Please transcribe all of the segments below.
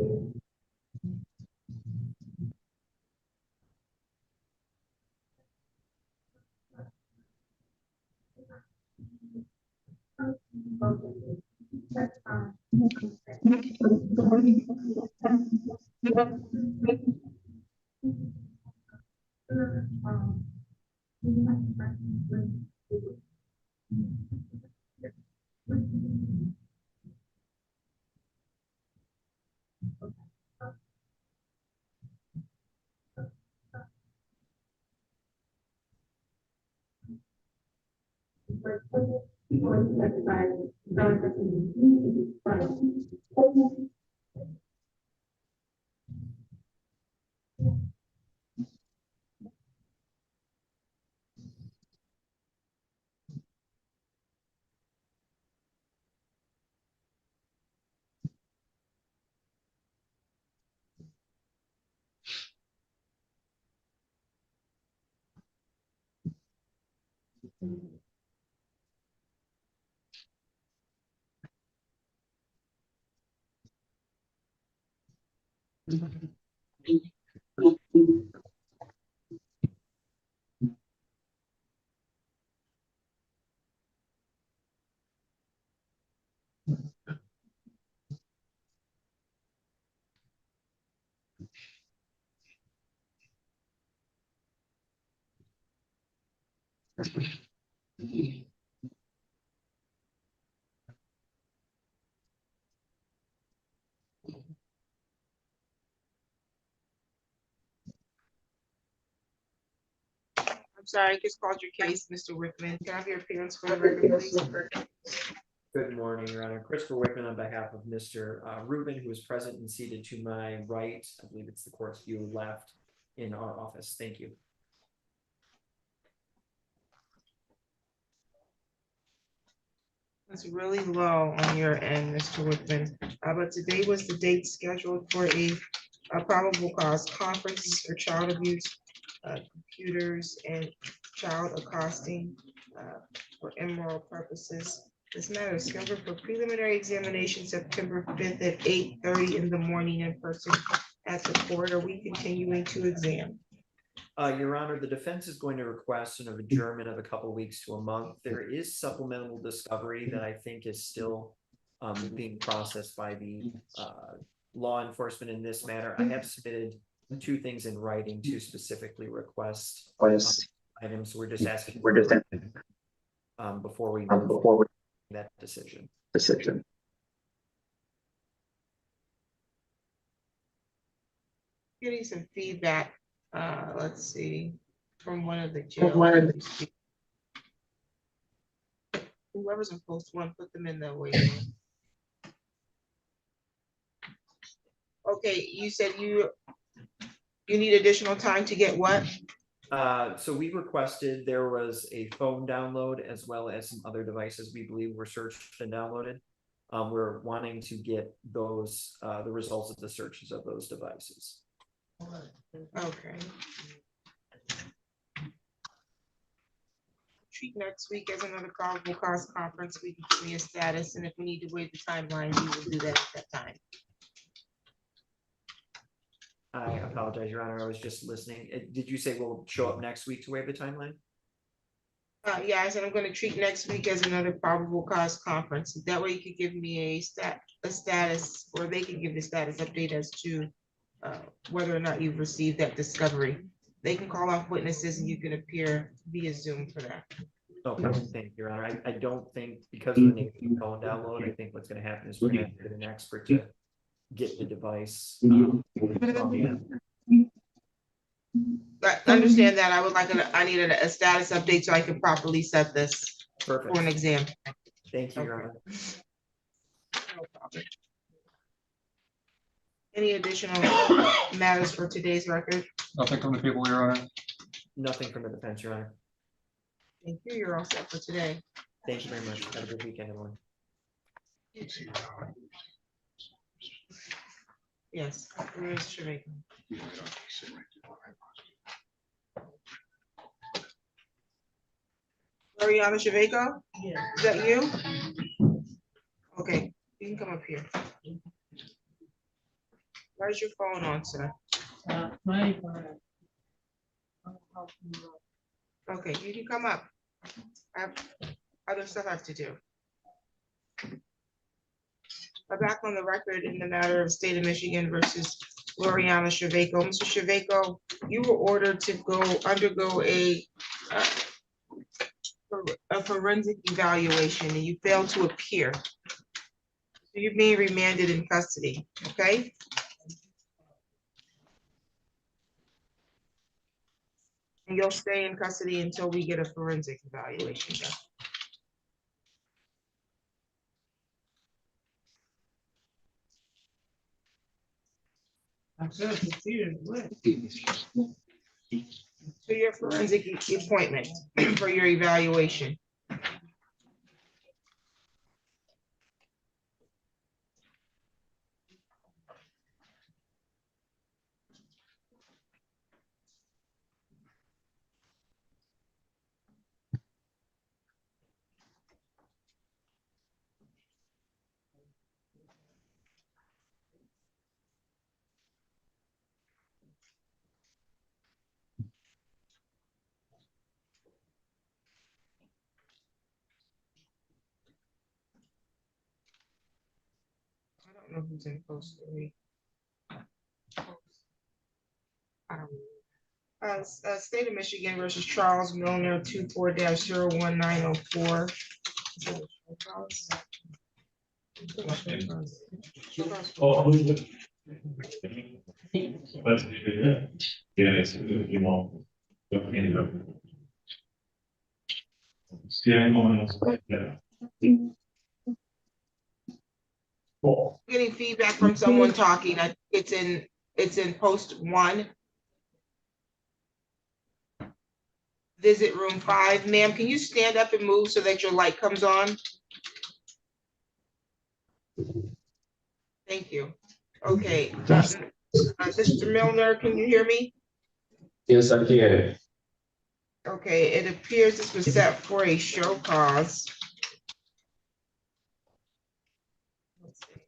I'm sorry, I just called your case, Mr. Wickman. Can I have your appearance for the record, please? Good morning, Your Honor. Christopher Wickman on behalf of Mr. Rubin, who is present and seated to my right. I believe it's the court's view left in our office. Thank you. It's really low on your end, Mr. Wickman. But today was the date scheduled for a probable cause conference for child abuse, computers, and child accosting for immoral purposes. This matter is scheduled for preliminary examination September 5th at 8:30 in the morning in person at the court. Are we continuing to exam? Your Honor, the defense is going to request an adjournment of a couple weeks to a month. There is supplemental discovery that I think is still being processed by the law enforcement in this matter. I have submitted 2 things in writing to specifically request items. We're just asking before we move that decision. Getting some feedback. Let's see, from one of the jails. Whoever's in post 1, put them in the waiting room. Okay, you said you need additional time to get what? So we requested, there was a phone download as well as some other devices we believe were searched and downloaded. We're wanting to get those, the results of the searches of those devices. Okay. Treat next week as another probable cause conference. We can give me a status, and if we need to waive the timeline, we will do that at that time. I apologize, Your Honor. I was just listening. Did you say we'll show up next week to waive the timeline? Yeah, I said I'm going to treat next week as another probable cause conference. That way you could give me a status, or they can give the status update as to whether or not you've received that discovery. They can call off witnesses and you can appear via Zoom for that. Okay, thank you, Your Honor. I don't think, because of the nature of the phone download, I think what's going to happen is we're going to have to get an expert to get the device. I understand that. I would like I need a status update so I can properly set this for an exam. Thank you, Your Honor. No problem. Any additional matters for today's record? Nothing from the people, Your Honor. Nothing from the defense, Your Honor. Thank you. You're all set for today. Thank you very much. Have a good weekend, everyone. Yes, where is Shavika? Ariana Shavika? Yeah. Is that you? Okay, you can come up here. Where's your phone on, sir? Okay, you can come up. I have other stuff I have to do. Back on the record in the matter of State of Michigan versus Loriana Shaveko. Mr. Shaveko, you were ordered to undergo a forensic evaluation and you failed to appear. So you're being remanded in custody, okay? And you'll stay in custody until we get a forensic evaluation done. To your forensic appointment for your evaluation. I don't know who's in post 3. I don't know. State of Michigan versus Charles Milner, 24-01904. Oh, but yeah, it's you know, Getting feedback from someone talking. It's in post 1. Visit room 5. Ma'am, can you stand up and move so that your light comes on? Thank you. Okay. Mr. Milner, can you hear me? Yes, I can. Okay, it appears this was set for a show cause. Let's see.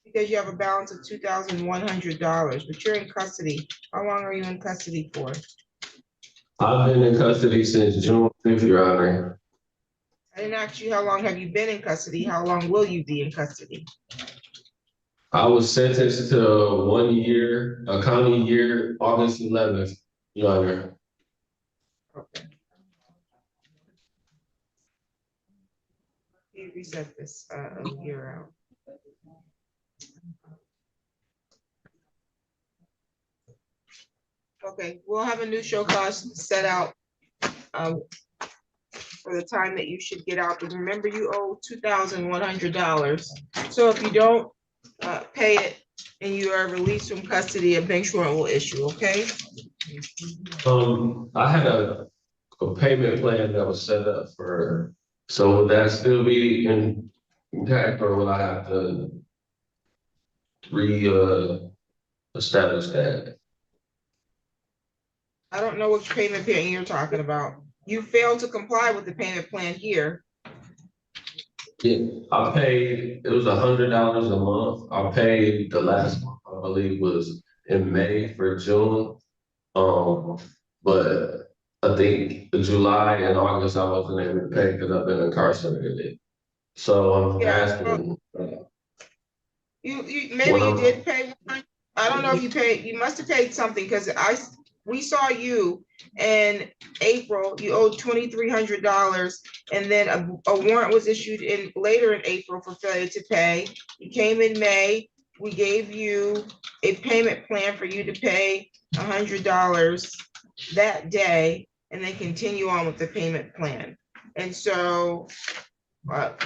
Because you have a balance of $2,100, but you're in custody. How long are you in custody for? I've been in custody since June 5th, Your Honor. I didn't ask you how long have you been in custody. How long will you be in custody? I was sentenced to 1 year, a county year, August 11th, Your Honor. Okay. You reset this a year out. Okay, we'll have a new show cause set out for the time that you should get out, but remember you owe $2,100. So if you don't pay it and you are released from custody, a bench warrant will issue, okay? I had a payment plan that was set up for, so would that still be intact or will I have to establish that? I don't know which payment plan you're talking about. You failed to comply with the payment plan here. Yeah, I paid, it was $100 a month. I paid the last month, I believe was in May for June. But I think July and August I wasn't able to pay because I've been incarcerated. So I'm Yeah, asking. You maybe you did pay one. I don't know if you paid, you must have paid something because we saw you in April, you owed $2,300. And then a warrant was issued later in April for failure to pay. You came in May, we gave you a payment plan for you to pay $100 that day and then continue on with the payment plan. And so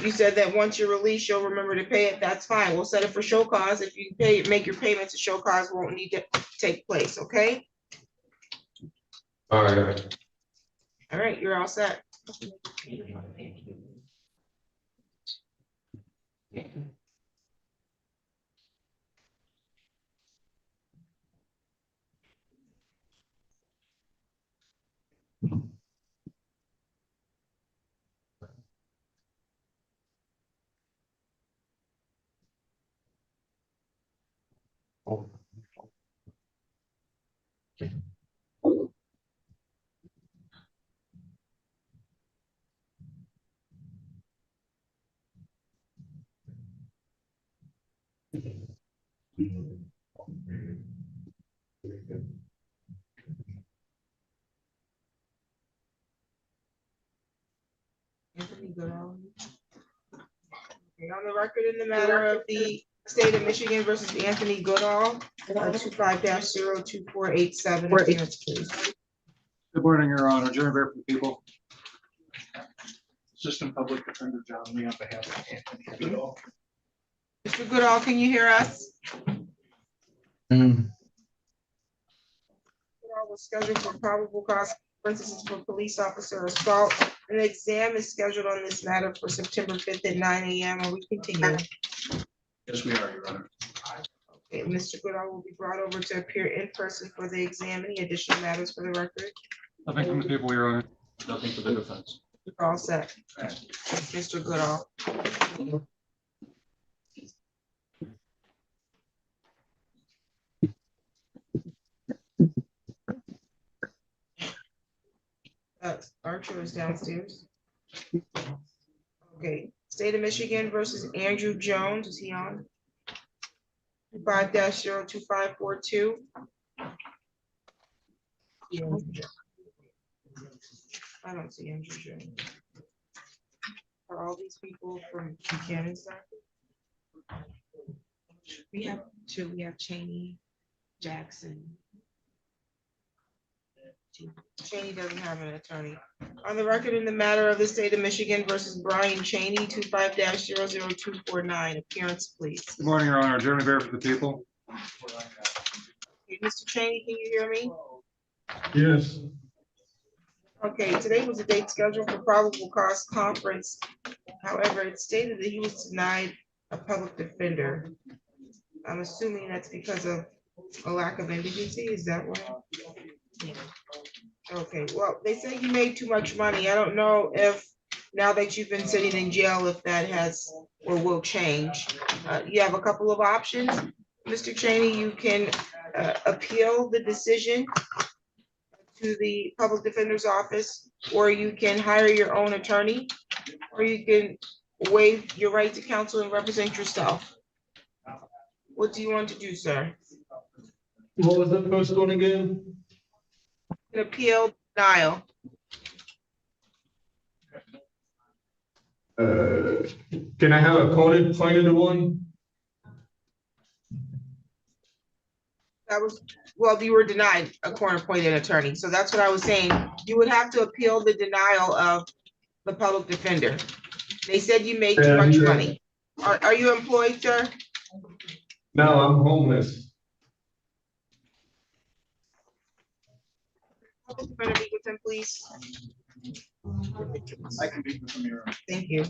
you said that once you're released, you'll remember to pay it. That's fine. We'll set it for show cause. If you make your payments, a show cause won't need to take place, okay? All right. All right, you're all set. Anthony Goodall. Okay, on the record in the matter of the state of Michigan versus Anthony Goodall, 25-02487, appearance, please. Good morning, Your Honor. Adjournment for the people. Assistant Public Defender John Lee on behalf of Anthony Goodall. Mr. Goodall, can you hear us? Goodall was scheduled for probable cause, for instance, for police officer assault. An exam is scheduled on this matter for September 5th at 9 a.m. Are we continuing? Yes, we are, Your Honor. Okay, Mr. Goodall will be brought over to appear in person for the exam. Any additional matters for the record? Nothing from the people, Your Honor. Nothing for the defense. All set. Mr. Goodall. Archer is downstairs. Okay, State of Michigan versus Andrew Jones, is he on? 5-02542. Yeah. I don't see Andrew Jones. Are all these people from Buchanan side? We have two, we have Cheney, Jackson. Cheney doesn't have an attorney. On the record in the matter of the state of Michigan versus Brian Cheney, 25-00249, appearance, please. Good morning, Your Honor. Adjournment for the people. Okay, Mr. Cheney, can you hear me? Yes. Okay, today was a date scheduled for probable cause conference. However, it stated that he was denied a public defender. I'm assuming that's because of a lack of indigency, is that why? Okay, well, they say you made too much money. I don't know if, now that you've been sitting in jail, if that has or will change. You have a couple of options. Mr. Cheney, you can appeal the decision to the public defender's office, or you can hire your own attorney, or you can waive your right to counsel and represent yourself. What do you want to do, sir? What was the first one again? An appeal denial. Can I have a coded pointed one? That was, well, you were denied a court-appointed attorney, so that's what I was saying. You would have to appeal the denial of the public defender. They said you made too much money. Are you employed, sir? No, I'm homeless. Public defender, meet with him, please. I can meet with them, Your Honor. Thank you.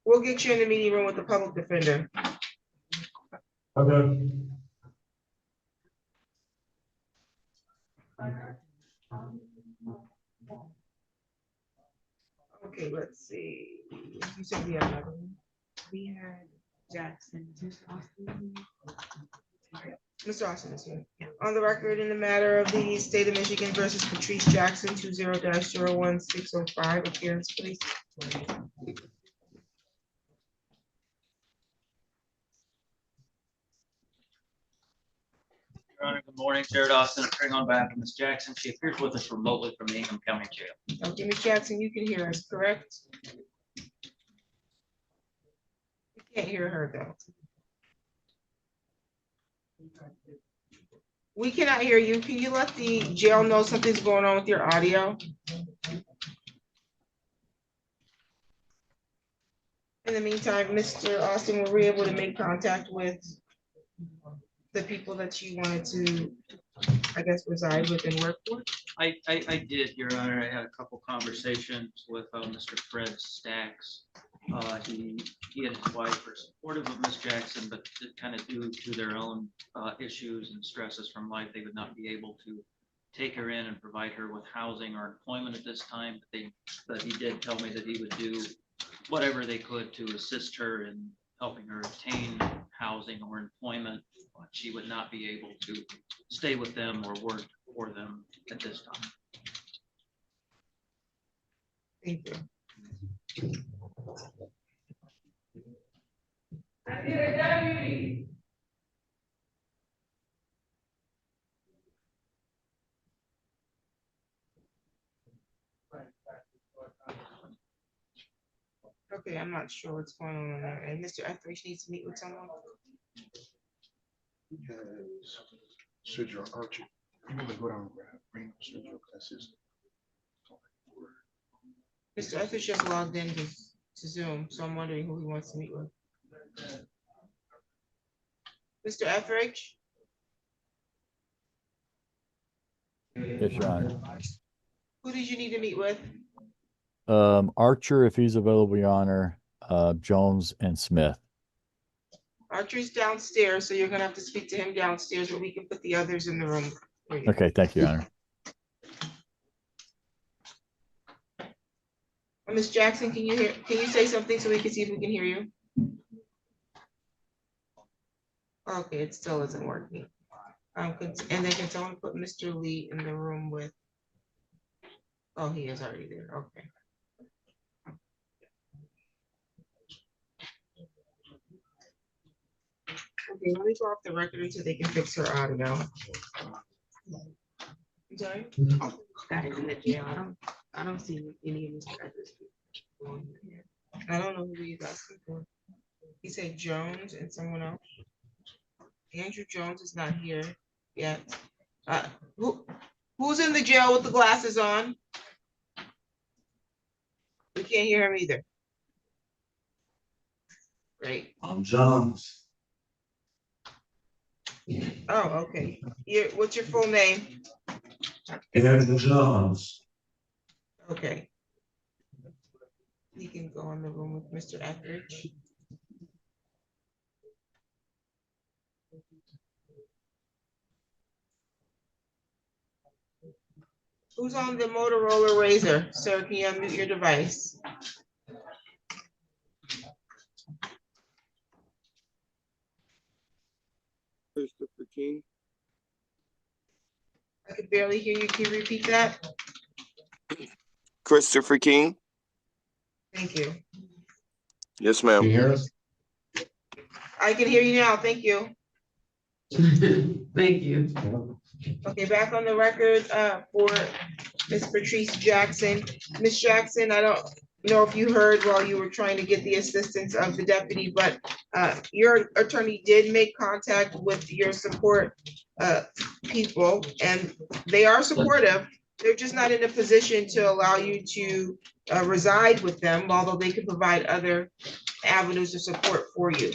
We'll get you in the meeting room with the public defender. Okay. Okay, let's see. You said we have another one. We had Jackson, Mr. Austin is here. On the record in the matter of the state of Michigan versus Patrice Jackson, 20-01605, appearance, please. Your Honor, good morning. Jared Austin, appearing on behalf of Ms. Jackson. She appears with us remotely from the Ingham County Jail. Okay, Ms. Jackson, you can hear us, correct? We can't hear her, though. We cannot hear you. Can you let the jail know something's going on with your audio? In the meantime, Mr. Austin, were we able to make contact with the people that you wanted to, I guess, reside with and work for? I did, Your Honor. I had a couple conversations with Mr. Fred Stacks. He and his wife are supportive of Ms. Jackson, but kind of due to their own issues and stresses from life, they would not be able to take her in and provide her with housing or employment at this time. But he did tell me that he would do whatever they could to assist her in helping her obtain housing or employment, she would not be able to stay with them or work for them at this time. Thank you. Okay, I'm not sure what's going on there. And Mr. Etheridge needs to meet with someone. Sergio Archie. I'm gonna go down and bring Sergio classes. Mr. Etheridge just logged in to Zoom, so I'm wondering who he wants to meet with. Mr. Etheridge? Yes, Your Honor. Who did you need to meet with? Archer, if he's available, Your Honor, Jones and Smith. Archer's downstairs, so you're gonna have to speak to him downstairs, but we can put the others in the room for you. Okay, thank you, Your Honor. Ms. Jackson, can you say something so we can see if we can hear you? Okay, it still isn't working. And then can someone put Mr. Lee in the room with? Oh, he is already there, okay. Okay, let me go off the record until they can fix her audio. I'm sorry? Got it in the jail. I don't see any of Mr. Etheridge going here. I don't know who he's asking for. He said Jones and someone else. Andrew Jones is not here yet. Who's in the jail with the glasses on? We can't hear him either. Great. I'm Jones. Oh, okay. What's your full name? Andrew Jones. Okay. You can go in the room with Mr. Etheridge. Who's on the Motorola Razor? Sir, can you unmute your device? Christopher King. I could barely hear you. Can you repeat that? Christopher King. Thank you. Yes, ma'am. Can you hear us? I can hear you now. Thank you. Thank you. Okay, back on the record for Ms. Patrice Jackson. Ms. Jackson, I don't know if you heard while you were trying to get the assistance of the deputy, but your attorney did make contact with your support people, and they are supportive. They're just not in a position to allow you to reside with them, although they can provide other avenues of support for you.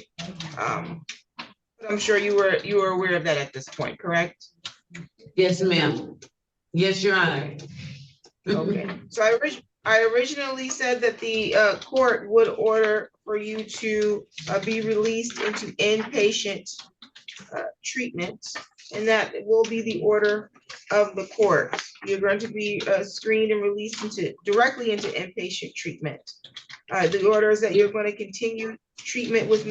But I'm sure you were aware of that at this point, correct? Yes, ma'am. Yes, Your Honor. Okay, so I originally said that the court would order for you to be released into inpatient treatment, and that will be the order of the court. You're going to be screened and released directly into inpatient treatment. The order is that you're going to continue treatment with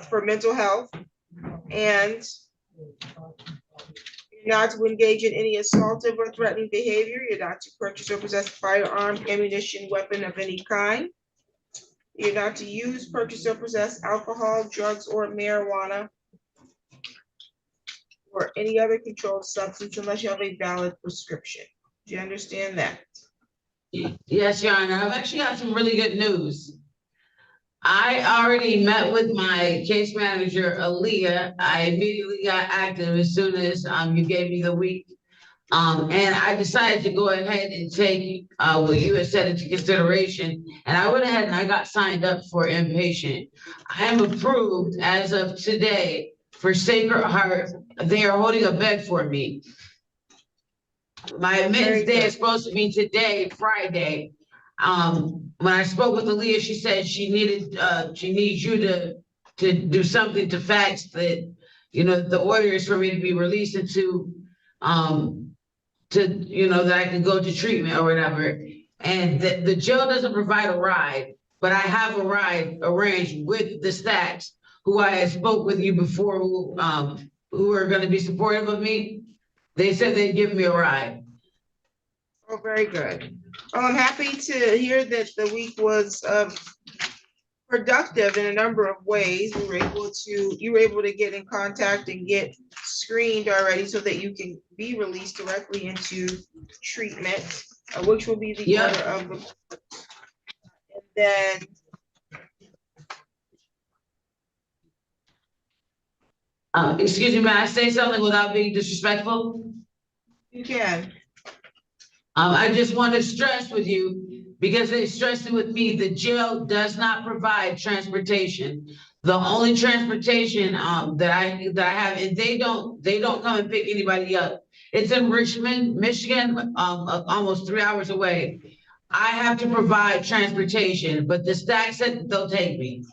for mental health, and you're not to engage in any assaultive or threatening behavior. You're not to purchase or possess a firearm, ammunition, weapon of any kind. You're not to use, purchase, or possess alcohol, drugs, or marijuana, or any other controlled substance unless you have a valid prescription. Do you understand that? Yes, Your Honor. I've actually got some really good news. I already met with my case manager, Aaliyah. I immediately got active as soon as you gave me the week. And I decided to go ahead and take what you had said into consideration. And I went ahead and I got signed up for inpatient. I am approved as of today for Sacred Heart. They are holding a bed for me. My admittance day is supposed to be today, Friday. When I spoke with Aaliyah, she said she needs you to do something to fax that, the order is for me to be released into, that I can go to treatment or whatever. And the jail doesn't provide a ride. but I have a ride arranged with the Stacks, who I had spoke with you before, who are gonna be supportive of me. They said they'd give me a ride. Oh, very good. Well, I'm happy to hear that the week was productive in a number of ways. You were able to get in contact and get screened already so that you can be released directly into treatment, which will be the Yep. order of the. And then Excuse me, may I say something without being disrespectful? you can. I just want to stress with you, because they stressed it with me, the jail does not provide transportation. The only transportation, that I have, and they don't come and pick anybody up. It's in Richmond, Michigan, almost 3 hours away. I have to provide transportation, but the Stack said they'll take me.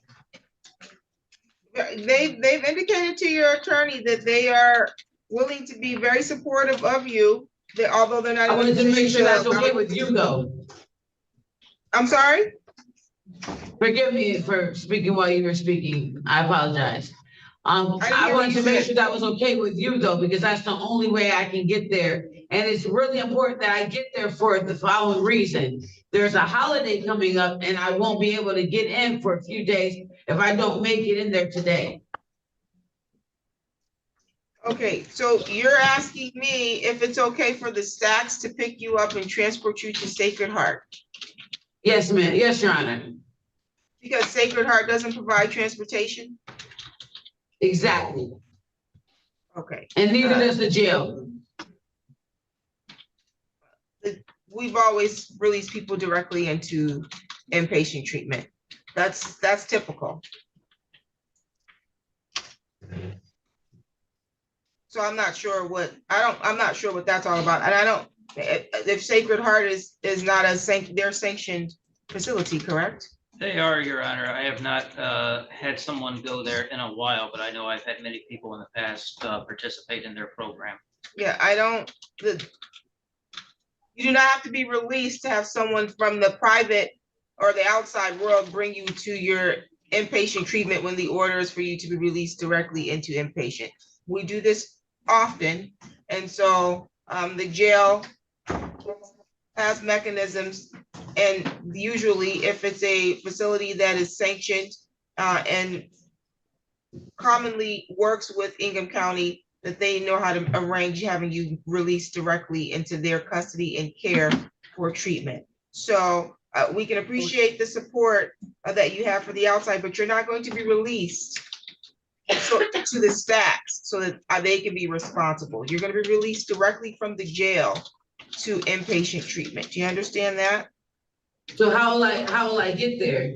They've indicated to your attorney that they are willing to be very supportive of you, that although they're not. I in a wanted to make position sure that's to- okay with you, though. I'm sorry? Forgive me for speaking while you were speaking. I apologize. didn't hear I what wanted you to make said. sure that was okay with you, though, because that's the only way I can get there. And it's really important that I get there for the following reason. There's a holiday coming up and I won't be able to get in for a few days if I don't make it in there today. Okay, so you're asking me if it's okay for the Stacks to pick you up and transport you to Sacred Heart? Yes, ma'am. Yes, Your Honor. Because Sacred Heart doesn't provide transportation? Exactly. Okay. And neither does the jail. We've always released people directly into inpatient treatment. That's typical. So I'm not sure what that's all about. And I don't, if Sacred Heart is not they're sanctioned facility, correct? They are, Your Honor. I have not had someone go there in a while, but I know I've had many people in the past participate in their program. Yeah, you do not have to be released to have someone from the private or the outside world bring you to your inpatient treatment when the order is for you to be released directly into inpatient. We do this often, and so the jail has mechanisms, and usually if it's a facility that is sanctioned and commonly works with Ingham County, that they know how to arrange having you released directly into their custody and care for treatment. So we can appreciate the support that you have for the outside, but you're not going to be released to the Stacks so that they can be responsible. You're going to be released directly from the jail to inpatient treatment. Do you understand that? So how will I get there?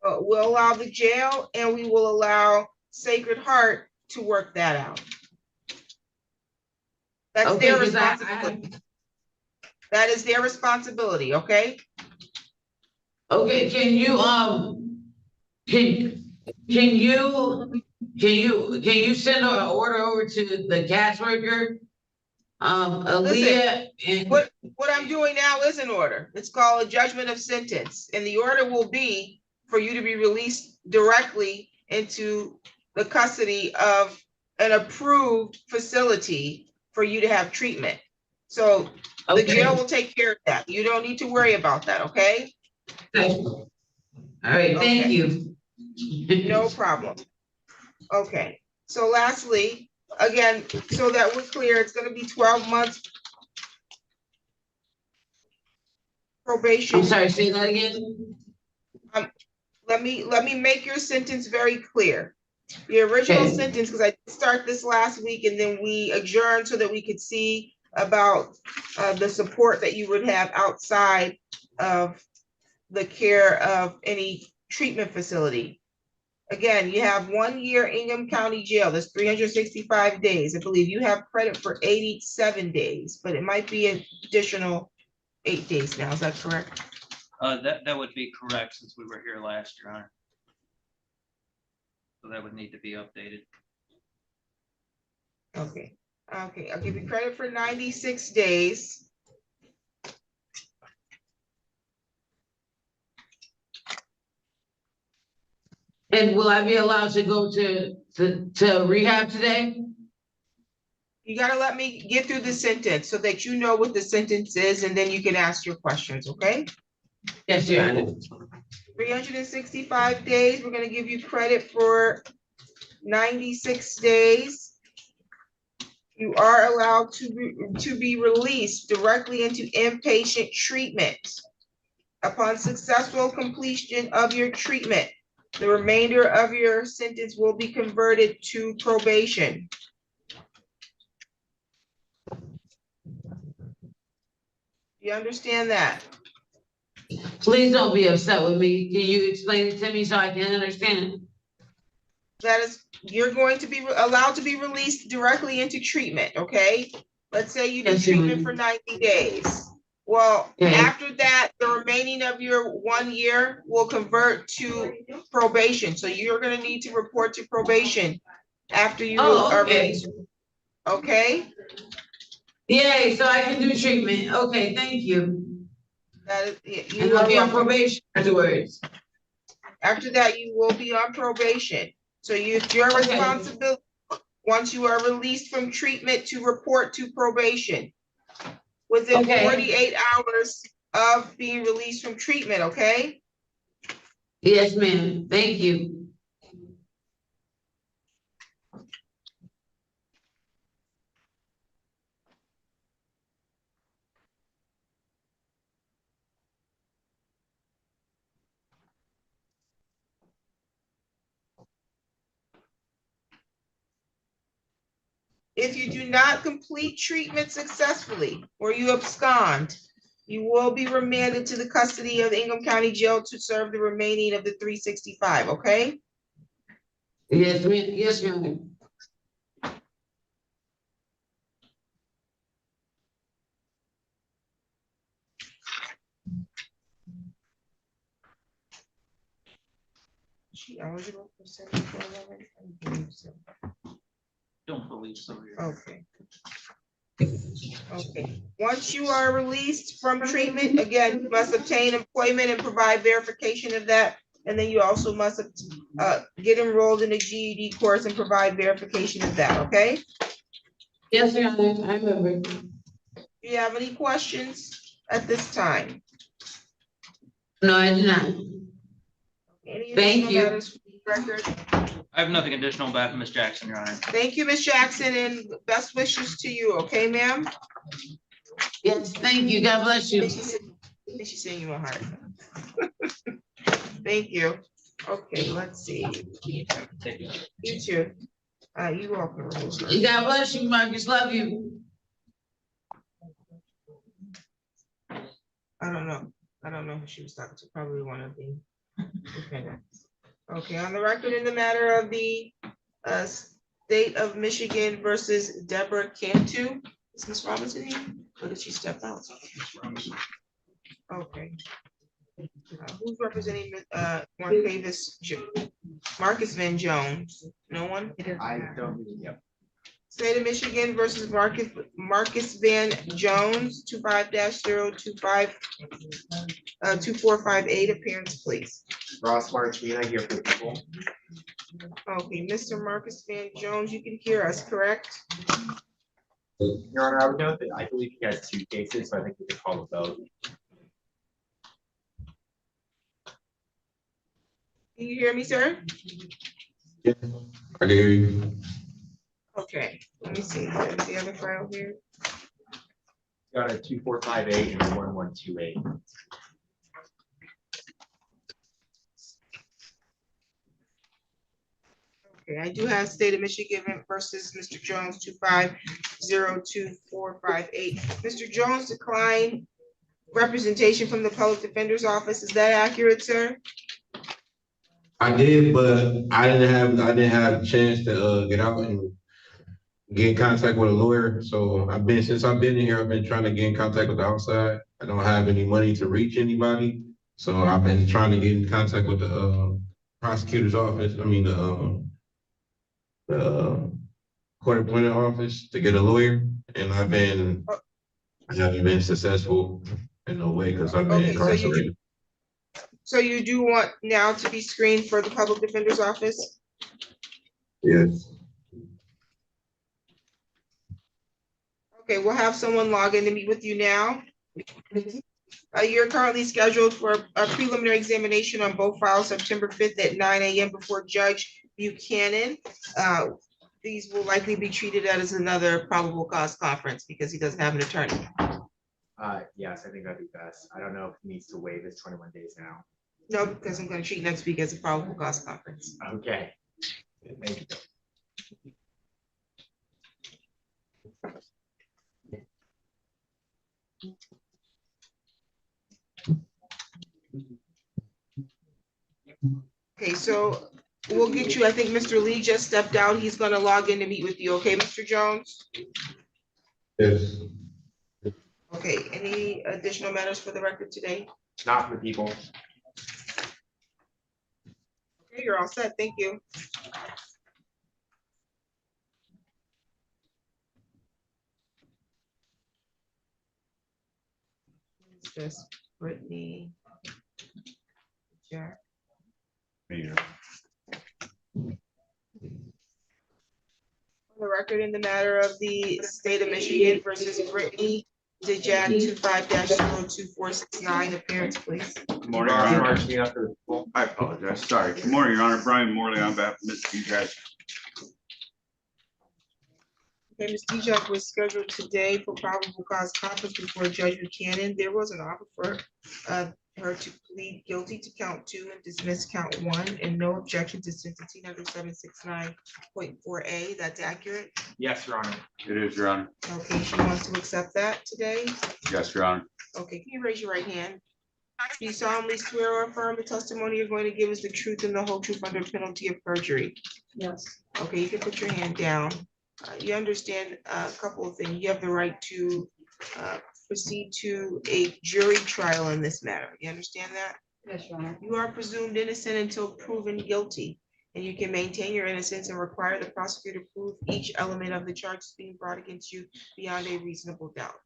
We'll allow the jail and we will allow Sacred Heart to work that out. That's Okay, their 'cause responsibility. That is their responsibility, okay? Okay, can you send an order over to the gas worker? Aaliyah and. What I'm doing now is an order. It's called a judgment of sentence, and the order will be for you to be released directly into the custody of an approved facility for you to have treatment. So the Okay. jail will take care of that. You don't need to worry about that, okay? Thank you. All right, thank Okay. you. No problem. Okay, so lastly, again, so that we're clear, it's gonna be 12 months probation. I'm sorry, say that again? Let me make your sentence very clear. The original Okay. sentence, because I did start this last week and then we adjourned so that we could see about the support that you would have outside of the care of any treatment facility. Again, you have 1 year Ingham County Jail, that's 365 days. I believe you have credit for 87 days, but it might be an additional 8 days now, is that correct? That would be correct since we were here last, Your Honor. So that would need to be updated. Okay, okay, I'll give you credit for 96 days. And will I be allowed to go to rehab today? You gotta let me get through the sentence so that you know what the sentence is, and then you can ask your questions, okay? Yes, Your Honor. 365 days, we're gonna give you credit for 96 days. You are allowed to be released directly into inpatient treatment. Upon successful completion of your treatment, the remainder of your sentence will be converted to probation. You understand that? Please don't be upset with me. Can you explain it to me so I can understand? That is, you're going to be allowed to be released directly into treatment, okay? Let's say you do Yes, Your treatment Honor. for 90 days. Well, Okay. after that, the remaining of your 1 year will convert to probation. So you're gonna need to report to probation after you Oh, are okay. released. Okay? Yay, so I can do treatment. Okay, thank you. That is, you And I'll are be on welcome. probation afterwards. After that, you will be on probation. So it's your Okay. responsibility, once you are released from treatment, to report to probation within Okay. 48 hours of being released from treatment, okay? Yes, ma'am. Thank you. If you do not complete treatment successfully or you abscond, you will be remanded to the custody of Ingham County Jail to serve the remaining of the 365, okay? Yes, ma'am. Yes, ma'am. She eligible for 7411? I don't believe so. Don't believe so. Your Honor. Okay. Okay, once you are released from treatment, again, you must obtain employment and provide verification of that. And then you also must get enrolled in a GED course and provide verification of that, okay? Yes, Your Honor. I remember. Do you have any questions at this time? No, I do not. Any Thank additional you. matters for the record? I have nothing additional back from Ms. Jackson, Your Honor. Thank you, Ms. Jackson, and best wishes to you, okay, ma'am? Yes, thank you. God bless you. I think she's saying you a heart. Thank you. Okay, let's see. Thank you. You too. You welcome. God bless you, Marcus. Love you. I don't know. I don't know who she was talking to. Probably one of the defendants. Okay, on the record in the matter of the State of Michigan versus Deborah Cantu. Is Ms. Robinson here? Or did she step out? Okay. Who's representing Marcus Van Jones? No one? I don't, yep. State of Michigan versus Marcus Van Jones, 25-025, 2458, appearance, please. Ross Martina here for people. Okay, Mr. Marcus Van Jones, you can hear us, correct? Your Honor, I would note that I believe he has 2 cases, so I think we could call a vote. Can you hear me, sir? I can hear you. Okay, let me see, the other file here. Got a 2458 and a 1128. Okay, I do have State of Michigan versus Mr. Jones, 25-02458. Mr. Jones declined representation from the Public Defender's Office. Is that accurate, sir? I did, but I didn't have a chance to get out and get in contact with a lawyer. So since I've been in here, I've been trying to get in contact with the outside. I don't have any money to reach anybody. So I've been trying to get in contact with the prosecutor's office. I mean, the court appointed office to get a lawyer. And I haven't been successful in no way because I've been Okay, so incarcerated. So you do want now to be screened for the public defender's office? Yes. Okay, we'll have someone log in to meet with you now. You're currently scheduled for a preliminary examination on both files September 5th at 9 a.m. before Judge Buchanan. These will likely be treated as another probable cause conference because he doesn't have an attorney. Yes, I think that'd be best. I don't know if he needs to waive his 21 days now. No, because I'm going to treat next week as a probable cause conference. Okay. Thank you. Okay, so we'll get you, I think Mr. Lee just stepped out. He's gonna log in to meet with you. Okay, Mr. Jones? Yes. Okay, any additional matters for the record today? Not for the people. Okay, you're all set. Thank you. Who's this? Brittany. Jack. On the record in the matter of the state of Michigan versus Brittany DeJack 25-02469, appearance, please. Good morning, Your Honor. I apologize. Sorry. Good morning, Your Honor. Brian Morley on behalf of Ms. DeJack. Okay, Ms. DeJack was scheduled today for probable cause conference before Judge Buchanan. There was an offer for her to plead guilty to count 2 and dismiss count 1, and no objection to sentencing under 769.4A. That's accurate? Yes, Your Honor. It is, Your Honor. Okay, she wants to accept that today. Yes, Your Honor. Okay, can you raise your right hand? Do you solemnly swear or affirm the testimony you're going to give is the truth and the whole truth under penalty of perjury? Yes. Okay, you can put your hand down. You understand a couple of things. You have the right to proceed to a jury trial in this matter. You understand that? Yes, Your Honor. You are presumed innocent until proven guilty, and you can maintain your innocence and require the prosecutor to prove each element of the charges being brought against you beyond a reasonable doubt.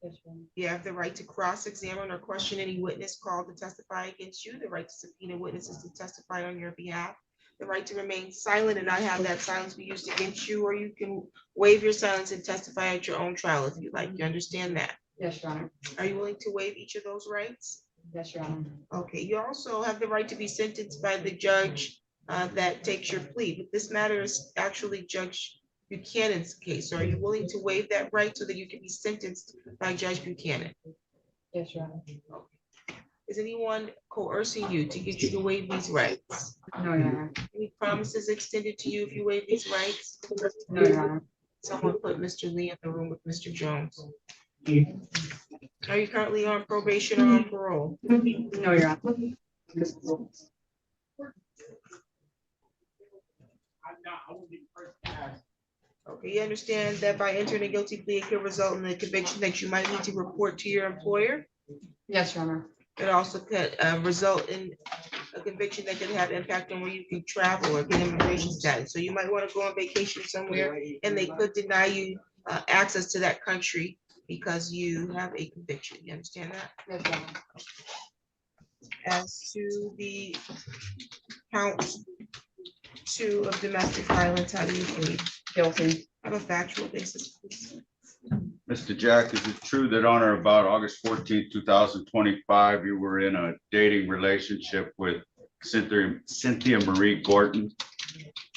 Yes, Your Honor. You have the right to cross-examine or question any witness called to testify against you, the right to subpoena witnesses to testify on your behalf, the right to remain silent and not have that silence be used against you, or you can waive your silence and testify at your own trial if you like. You understand that? Yes, Your Honor. Are you willing to waive each of those rights? Yes, Your Honor. Okay, you also have the right to be sentenced by the judge that takes your plea, but this matter is actually Judge Buchanan's case. So are you willing to waive that right so that you can be sentenced by Judge Buchanan? Yes, Your Honor. Is anyone coercing you to get you to waive these rights? No, Your Honor. Any promises extended to you if you waive these rights? No, Your Honor. Someone put Mr. Lee in the room with Mr. Jones. Are you currently on probation or on parole? No, Your Honor. Okay, you understand that by entering a guilty plea, it could result in a conviction that you might need to report to your employer? Yes, Your Honor. It also could result in a conviction that could have impact on where you can travel or get immigration status. So you might want to go on vacation somewhere and they could deny you access to that country because you have a conviction. You understand that? Yes, Your Honor. As to the count 2 of domestic violence, how do you plead? Guilty. On a factual basis, please. Mr. Jack, is it true that on or about August 14th, 2025, you were in a dating relationship with Cynthia Marie Gorton?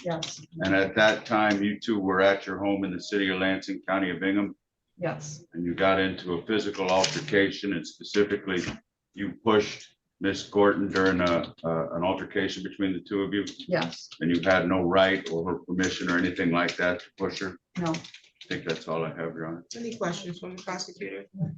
Yes. And at that time, you two were at your home in the city of Lansing, County of Bingham, Yes. and you got into a physical altercation, and specifically, you pushed Miss Gorton during an altercation between the two of you, Yes. and you had no right or her permission or anything like that to push her? No. I think that's all I have, Your Honor. Any questions from the prosecutor? No,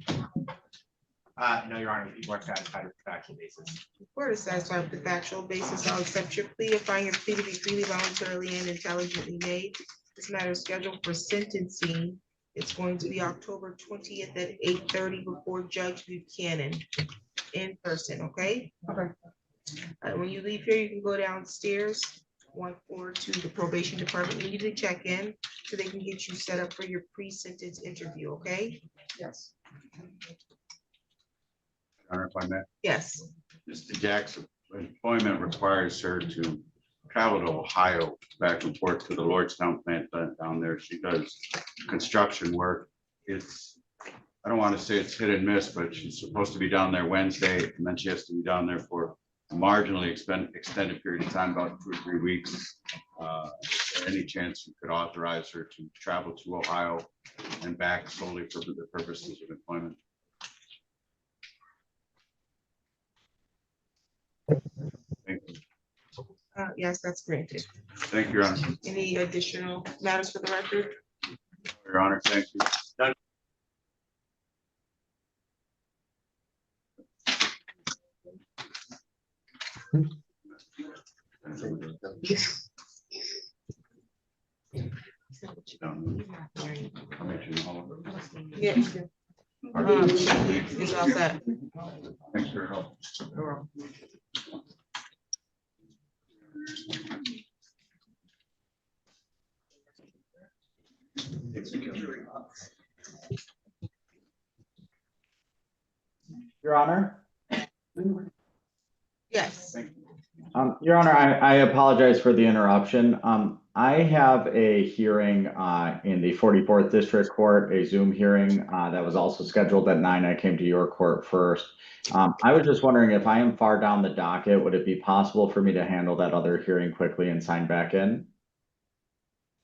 Your Honor, you weren't satisfied with the factual basis. We're satisfied with the factual basis. I'll accept your plea if find your plea to be freely, voluntarily, and intelligently made. This matter is scheduled for sentencing. It's going to be October 20th at 8:30 before Judge Buchanan in person, okay? Okay. When you leave here, you can go downstairs, 1 floor to the probation department. You need to check in so they can get you set up for your pre-sentence interview, okay? Yes. Your Honor, if I may. Yes. Mr. Jackson, employment requires her to travel to Ohio back and forth to the Lordstown plant down there. She does construction work. I don't want to say it's hit and miss, but she's supposed to be down there Wednesday, and then she has to be down there for a marginally extended period of time, about 2 or 3 weeks. Is there any chance you could authorize her to travel to Ohio and back solely for the purposes of employment? Thank you. Yes, that's granted. Thank you, Your Honor. Any additional matters for the record? Your Honor, thank you. Yeah. It's all set. Thanks for your help. Your Honor. Yes. Your Honor, I apologize for the interruption. I have a hearing in the 44th District Court, a Zoom hearing that was also scheduled at 9. I came to your court first. I was just wondering if I am far down the docket, would it be possible for me to handle that other hearing quickly and sign back in?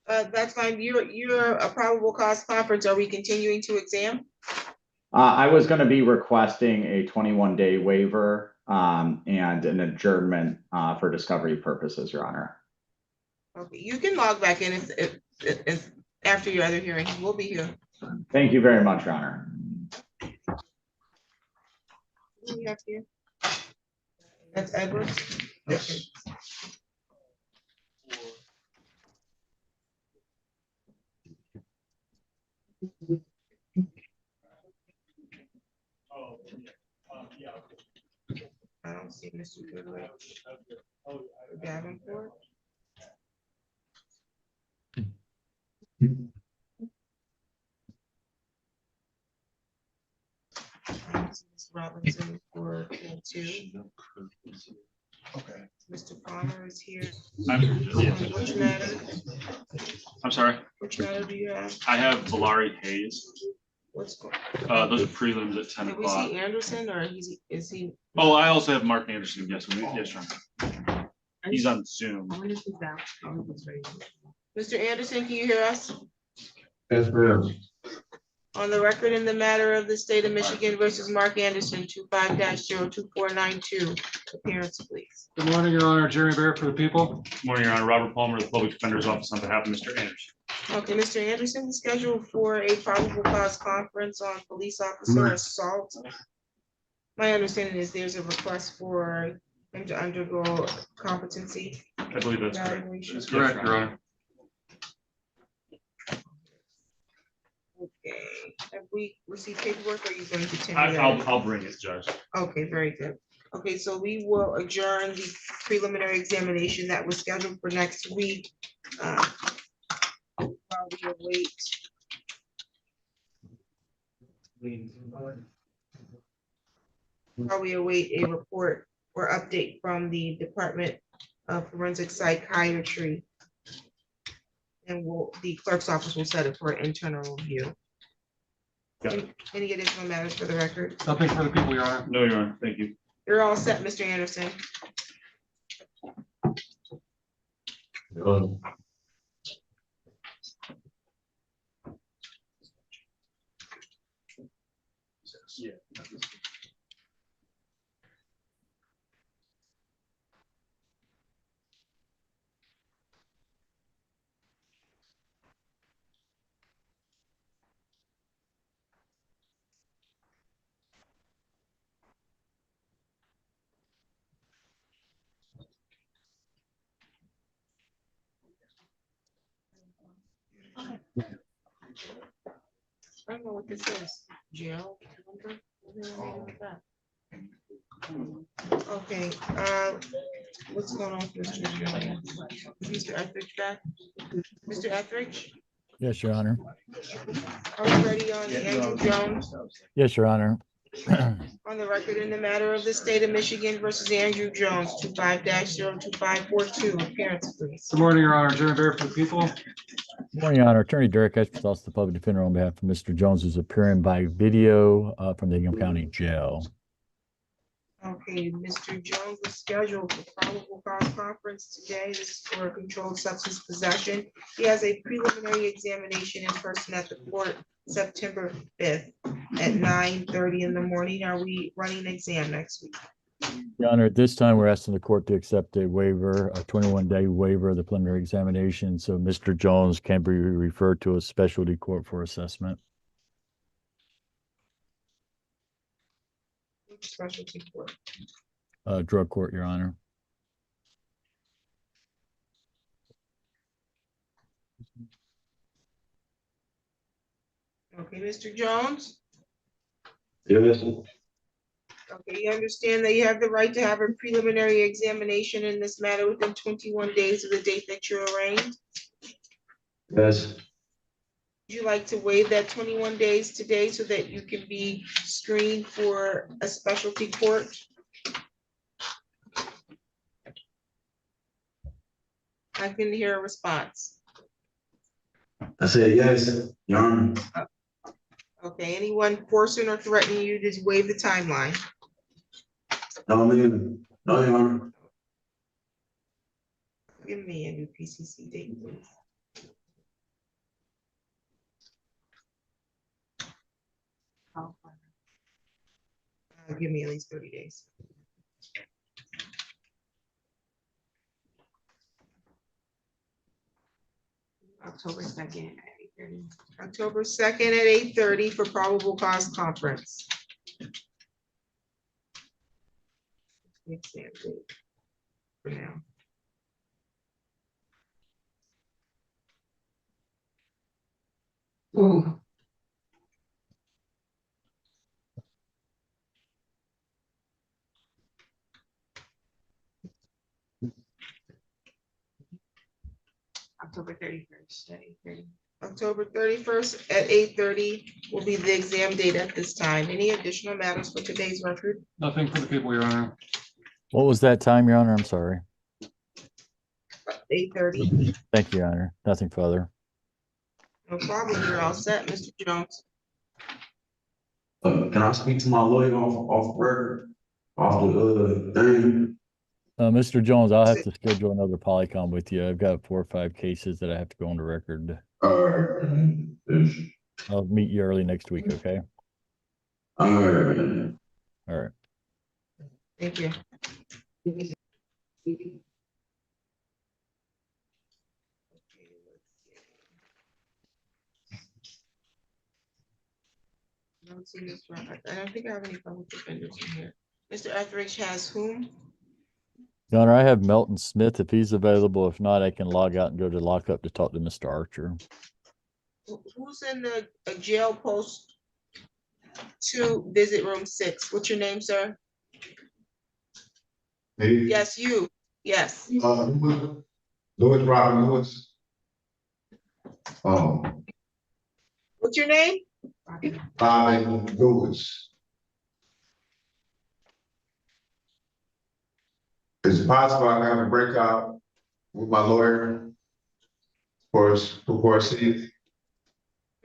That's fine. You're a probable cause conference. Are we continuing to exam? I was going to be requesting a 21-day waiver and an adjournment for discovery purposes, Your Honor. Okay, you can log back in if after your other hearing. We'll be here. Thank you very much, Your Honor. Who do we have here? That's Edwards? Yes. I don't see Mr. Goodrich. Davenport. I don't see Ms. Robinson for 2. Okay. Mr. Palmer is here. Which matter? I'm sorry, Which matter do you have? I have Valari Hayes. What's going? Those are prelims at 10 Can we o'clock. see Anderson or is he? Oh, I also have Mark Anderson. Yes, yes, sir. He's on Zoom. Mr. Anderson, can you hear us? Yes, ma'am. On the record in the matter of the state of Michigan versus Mark Anderson, 25-02492. Appearance, please. Good morning, Your Honor. Jerry Bear for the people. Good morning, Your Honor. Robert Palmer, the Public Defender's Office, on behalf of Mr. Anderson. Okay, Mr. Anderson is scheduled for a probable cause conference on police officer assault. My understanding is there's a request for him to undergo competency. I believe that's correct. evaluation. That's correct, Your Honor. Okay, have we received paperwork or are you going to continue? I'll bring it, Judge. Okay, very good. Okay, so we will adjourn the preliminary examination that was scheduled for next week. While we await. While we await a report or update from the Department of Forensic Psychiatry. And the clerk's office will set it for an internal review. Any additional matters for the record? Nothing for the people, Your Honor. No, Your Honor. Thank you. You're all set, Mr. Anderson. Yeah. I don't know what this is. Jail. Number? What do they mean with that? Okay, what's going on, Mr. Jones? Is Mr. Etheridge back? Mr. Etheridge, Yes, Your Honor. are we ready on Andrew Jones? Yes, Your Honor. On the record in the matter of the state of Michigan versus Andrew Jones, 25-02542, appearance please. Good morning, Your Honor. Jeremy Bear for the people. Good morning, Your Honor. Attorney Derek Esposito, the public defender on behalf of Mr. Jones, is appearing by video from the Ingham County Jail. Okay, Mr. Jones is scheduled for probable cause conference today. This is for controlled substance possession. He has a preliminary examination in person at the court September 5th at 9:30 in the morning. Are we running an exam next week? Your Honor, at this time, we're asking the court to accept a waiver, a 21-day waiver of the preliminary examination, so Mr. Jones can be referred to a specialty court for assessment. Which specialty court? Drug court, Your Honor. Okay, Mr. Jones? Yes. Okay, you understand that you have the right to have a preliminary examination in this matter within 21 days of the date that you're arraigned? Yes. Would you like to waive that 21 days today so that you can be screened for a specialty court? I couldn't hear a response. I said yes, Your Honor. Okay, anyone forcing or threatening you to waive the timeline? No, ma'am. No, Your Honor. Give me a new PCC date, please. Give me at least 30 days. October 2nd at 8:30. October 2nd at 8:30 for probable cause conference. Exam date for now. Ooh. October 31st at 8:30. October 31st at 8:30 will be the exam date at this time. Any additional matters for today's record? Nothing for the people, Your Honor. What was that time, Your Honor? I'm sorry. 8:30. Thank you, Your Honor. Nothing further. No problem. You're all set, Mr. Jones. Can I speak to my lawyer off record? Off the thing? Mr. Jones, I'll have to schedule another polycom with you. I've got 4 or 5 cases that I have to go on the record. I'll meet you early next week, okay? All right. All right. Thank you. I don't see this one. I don't think I have any public defenders in here. Mr. Etheridge has whom? Your Honor, I have Melton Smith if he's available. If not, I can log out and go to lockup to talk to Mr. Archer. Who's in the jail post 2, visit room 6? What's your name, sir? Hey, Yes, you. Yes. Louis Robin Lewis. What's your name? Robin Lewis. Is it possible I can have a breakout with my lawyer for proceedings?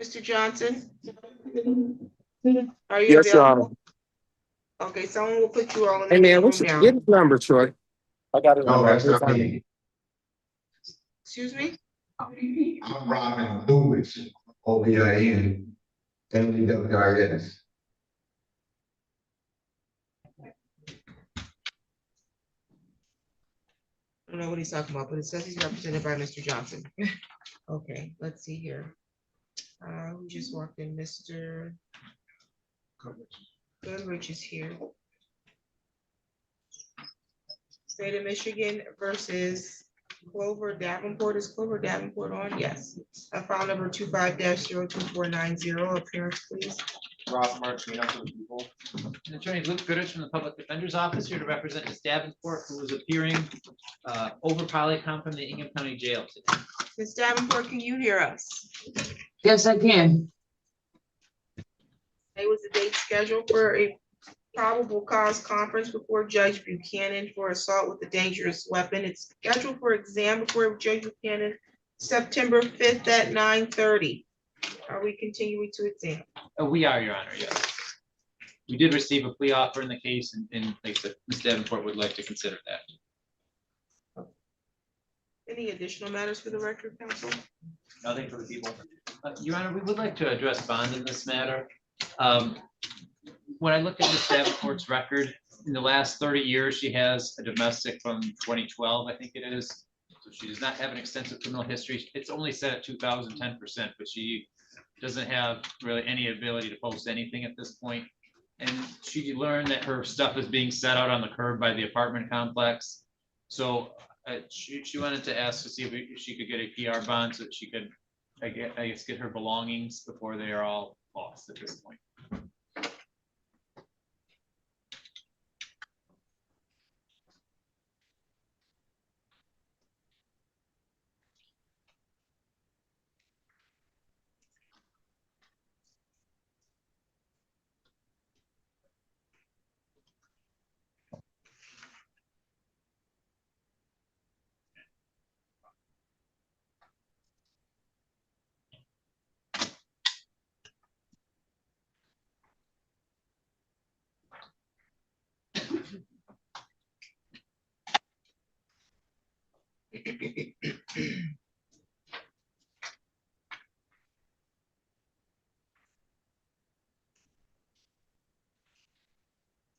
Mr. Johnson? Are you Yes, Your available? Honor. Okay, someone will put you all in the Hey, man, room what's now. your number, Troy? I got it. No, that's not me. Excuse me? I'm Robin Lewis, OBIN, LEWIS. I don't know what he's talking about, but it says he's represented by Mr. Johnson. Okay, let's see here. Who just walked in? Mr. Goodrich is here. State of Michigan versus Clover Davenport. Is Clover Davenport on? Yes. File number 25-02490. Appearance, please. Ross Martinez for the people. And Attorney Luke Goodrich from the Public Defender's Office here to represent Ms. Davenport, who was appearing over polycom from the Ingham County Jail today. Ms. Davenport, can you hear us? Yes, I can. Today was the date scheduled for a probable cause conference before Judge Buchanan for assault with a dangerous weapon. It's scheduled for exam before Judge Buchanan, September 5th at 9:30. Are we continuing to exam? We are, Your Honor, yes. We did receive a plea offer in the case, and like I said, Ms. Davenport would like to consider that. Any additional matters for the record, counsel? Nothing for the people. Your Honor, we would like to address bond in this matter. When I look at Ms. Davenport's record, in the last 30 years, she has a domestic from 2012, I think it is. So she does not have an extensive criminal history. It's only set at 2010%, but she doesn't have really any ability to post anything at this point. And she learned that her stuff is being set out on the curb by the apartment complex. So she wanted to ask to see if she could get a PR bond so that she could, I guess, get her belongings before they are all lost at this point.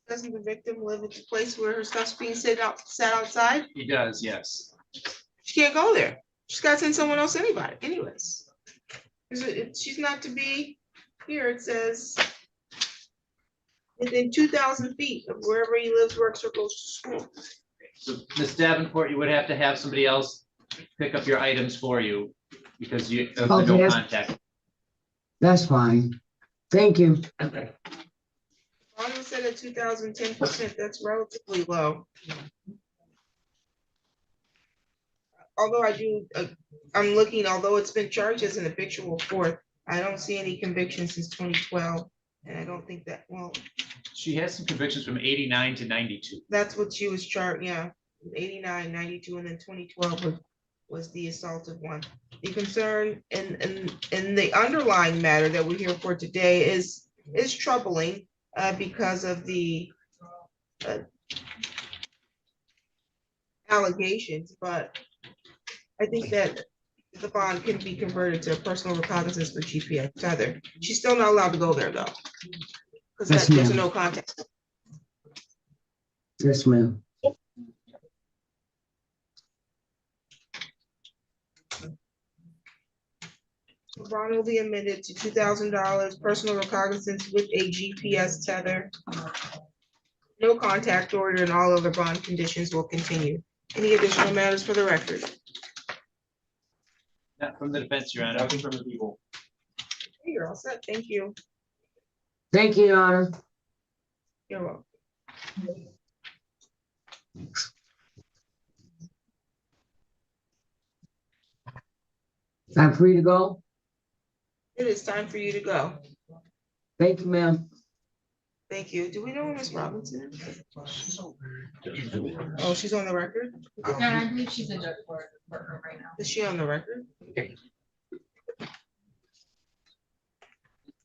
Doesn't the victim live at the place where her stuff's being set outside? He does, yes. She can't go there. She's got to send someone else anyways. She's not to be here. It says within 2,000 feet of wherever he lives, works, or goes to school. So Ms. Davenport, you would have to have somebody else pick up your items for you because you have Okay, no contact. That's fine. Thank you. Bond was set at 2010%. That's relatively low. Although I'm looking, although it's been charged as an habitual fourth, I don't see any convictions since 2012. And I don't think that, well, She has some convictions from 89 to 92. that's what she was charged, yeah. 89, 92, and then 2012 was the assaulted one. The concern in the underlying matter that we're here for today is troubling because of the allegations, but I think that the bond can be converted to a personal recognizance for GPS tether. She's still not allowed to go there though. Because Yes, there's a ma'am. no contact. Yes, ma'am. Bond will be amended to $2,000 personal recognizance with a GPS tether. No contact order and all other bond conditions will continue. Any additional matters for the record? Not from the defense, Your Honor. Nothing from the people. You're all set. Thank you. Thank you, Your Honor. You're welcome. I'm free to go. It is time for you to go. Thank you, ma'am. Thank you. Do we know where Ms. Robinson is? Oh, she's on the record? No, I believe she's in judge courtroom right now. Is she on the record?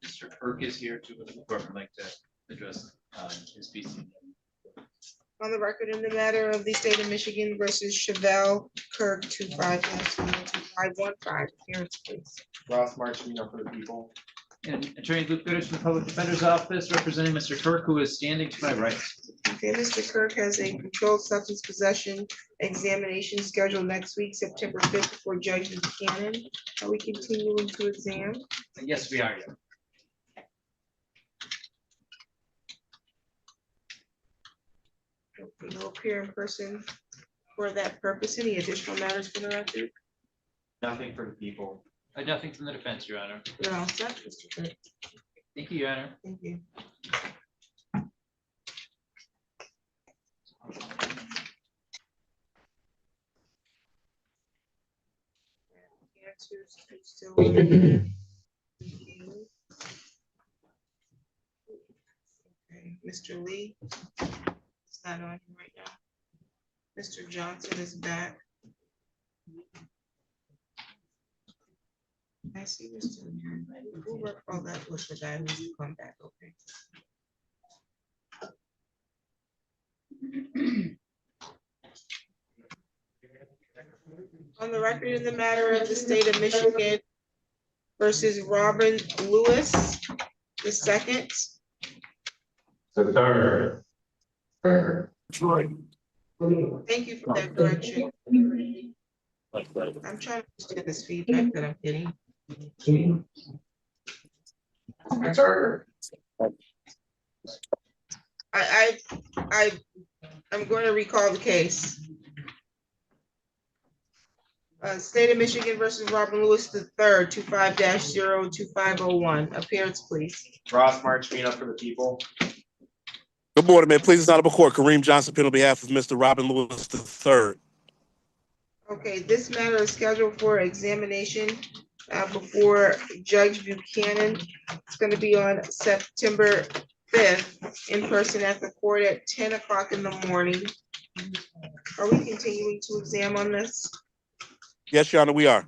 Mr. Kirk is here to the court would like to address his piece. On the record in the matter of the state of Michigan versus Chevelle Kirk 2515. Appearance, please. Ross Marchino for the people. And Attorney Luke Goodrich from the Public Defender's Office representing Mr. Kirk, who is standing to my right. Okay, Mr. Kirk has a controlled substance possession examination scheduled next week, September 5th, before Judge Buchanan. Are we continuing to exam? Yes, we are. Okay, no appear in person for that purpose. Any additional matters for the record? Nothing for the people. Nothing from the defense, Your Honor. You're all set, Mr. Kirk. Thank you, Your Honor. Thank you. Answers to still- Okay. Mr. Lee. It's not on here right now. Mr. Johnson is back. I see Mr. We'll work all that with the guy who's come back, okay. On the record in the matter of the state of Michigan versus Robin Lewis, the second. The third. Thank you for that correction. I'm trying to understand this feedback that I'm getting. I'm going to recall the case. State of Michigan versus Robin Lewis the third, 25-02501. Appearance, please. Ross Marchino for the people. Good morning, man. Please, honorable court. Kareem Johnson, on behalf of Mr. Robin Lewis III. Okay, this matter is scheduled for examination before Judge Buchanan. It's going to be on September 5th in person at the court at 10 o'clock in the morning. Are we continuing to examine on this? Yes, Your Honor, we are.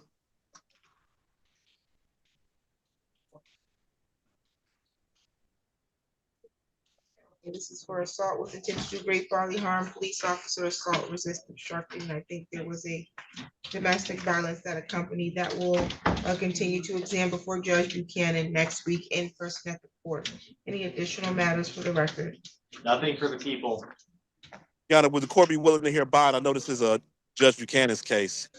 This is for assault with intent to do great bodily harm, police officer assault, resist obstructing. I think there was a domestic violence that accompanied that will continue to examine before Judge Buchanan next week in person at the court. Any additional matters for the record? Nothing for the people. Your Honor, would the court be willing to hear bond? I know this is a Judge Buchanan's case.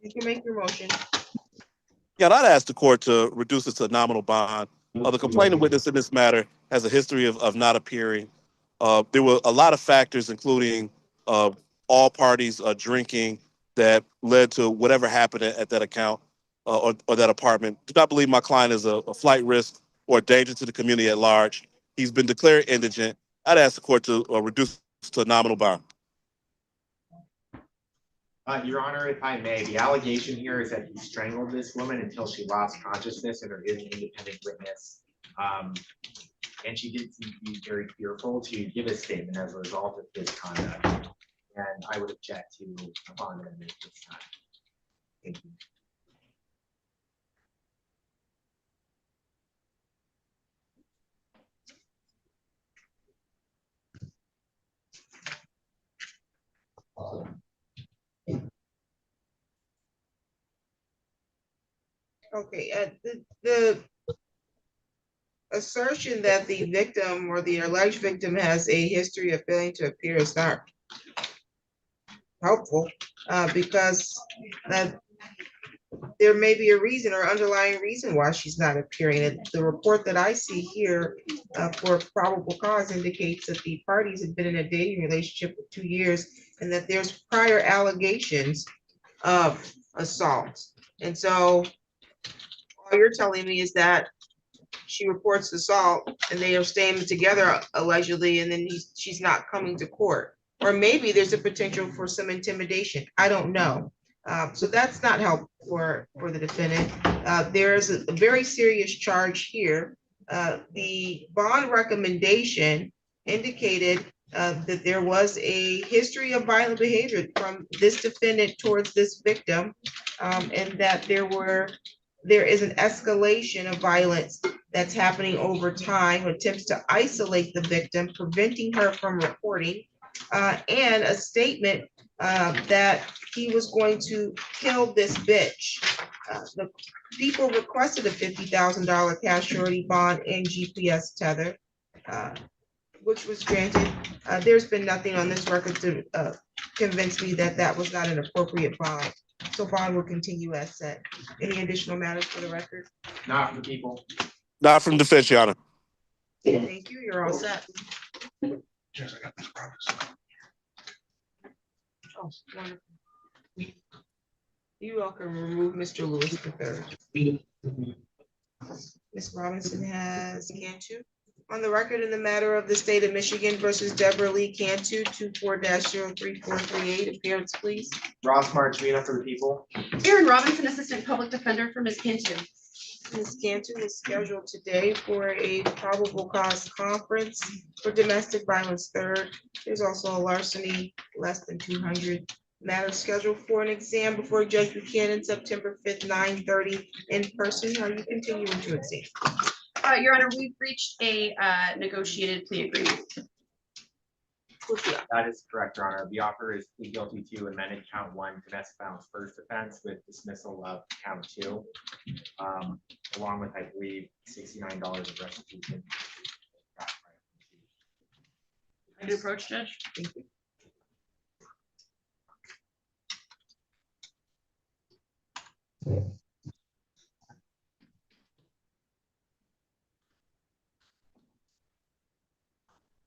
You can make your motion. Yeah, I'd ask the court to reduce it to a nominal bond. The complaining witness in this matter has a history of not appearing. There were a lot of factors, including all parties drinking, that led to whatever happened at that account or that apartment. Do not believe my client is a flight risk or a danger to the community at large. He's been declared indigent. I'd ask the court to reduce to a nominal bond. Your Honor, if I may, the allegation here is that he strangled this woman until she lost consciousness and is an independent witness. And she did seem to be very fearful to give a statement as a result of his conduct. And I would object to a bond amendment at this time. Thank you. Okay, the assertion that the victim or the alleged victim has a history of failing to appear is not helpful because there may be a reason or underlying reason why she's not appearing. And the report that I see here for probable cause indicates that the parties have been in a dating relationship for 2 years and that there's prior allegations of assault. And so all you're telling me is that she reports assault and they are staying together allegedly, and then she's not coming to court. Or maybe there's a potential for some intimidation. I don't know. So that's not helpful for the defendant. There's a very serious charge here. The bond recommendation indicated that there was a history of violent behavior from this defendant towards this victim, and that there is an escalation of violence that's happening over time, attempts to isolate the victim, preventing her from reporting, and a statement that he was going to kill this bitch. The people requested a $50,000 cash surety bond and GPS tether, which was granted. There's been nothing on this record to convince me that that was not an appropriate bond. So bond will continue as set. Any additional matters for the record? Not for the people. Not from defense, Your Honor. Thank you. You're all set. Yes, I got this promise. Oh, wonderful. You all can remove Mr. Lewis III. Ms. Robinson has Cantu. On the record in the matter of the state of Michigan versus Deborah Lee Cantu, 24-03438. Appearance, please. Ross Marchino for the people. Aaron Robinson, Assistant Public Defender for Ms. Cantu. Ms. Cantu is scheduled today for a probable cause conference for domestic violence third. There's also a larceny less than 200 matter scheduled for an exam before Judge Buchanan September 5th, 9:30 in person. Are you continuing to exam? Your Honor, we've reached a negotiated plea agreement. That is correct, Your Honor. The offer is plead guilty to amended count 1 domestic violence first offense with dismissal of count 2, along with, I believe, $69 of restitution. Good approach, Judge. Thank you.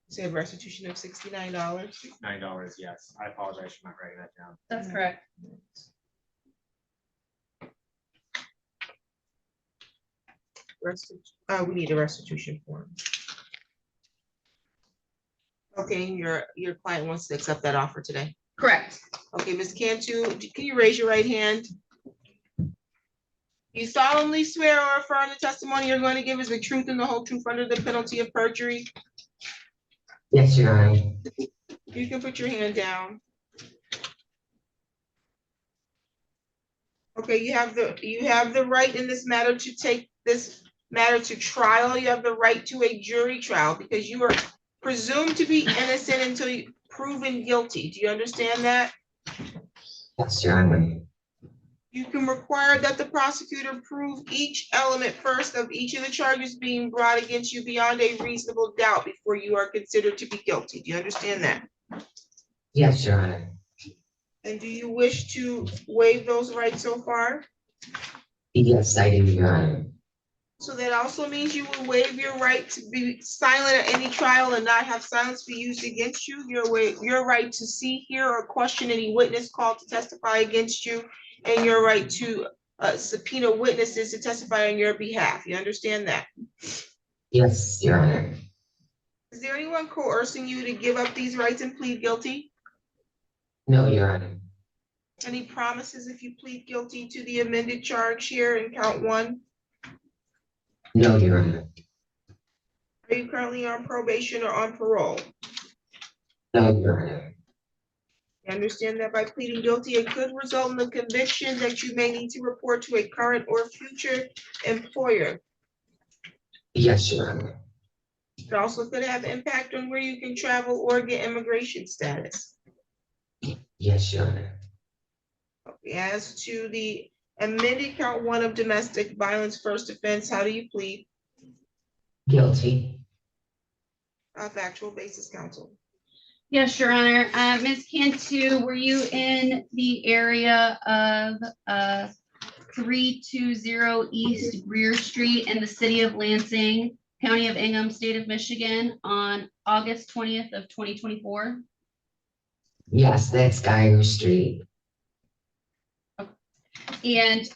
Say restitution of $69. $69, yes. I apologize for not writing that down. That's correct. We need a restitution form. Okay, your client wants to accept that offer today. Correct. Okay, Ms. Cantu, can you raise your right hand? You solemnly swear or affirm the testimony you're going to give is the truth and the whole truth under the penalty of perjury? Yes, Your Honor. You can put your hand down. Okay, you have the right in this matter to take this matter to trial. You have the right to a jury trial because you are presumed to be innocent until you proven guilty. Do you understand that? Yes, Your Honor. You can require that the prosecutor prove each element first of each of the charges being brought against you beyond a reasonable doubt before you are considered to be guilty. Do you understand that? Yes, Your Honor. And do you wish to waive those rights so far? Yes, I do, Your Honor. So that also means you will waive your right to be silent at any trial and not have silence be used against you. Your right to see, hear, or question any witness called to testify against you, and your right to subpoena witnesses to testify on your behalf. You understand that? Yes, Your Honor. Is there anyone coercing you to give up these rights and plead guilty? No, Your Honor. Any promises if you plead guilty to the amended charge here in count 1? No, Your Honor. Are you currently on probation or on parole? No, Your Honor. You understand that by pleading guilty, it could result in a conviction that you may need to report to a current or future employer. Yes, Your Honor. It also could have impact on where you can travel or get immigration status. Yes, Your Honor. As to the amended count 1 of domestic violence first offense, how do you plead? Guilty. Factual basis, counsel. Yes, Your Honor. Ms. Cantu, were you in the area of 320 East Greer Street in the city of Lansing, County of Ingham, State of Michigan on August 20th of 2024? Yes, that's Geyer Street. And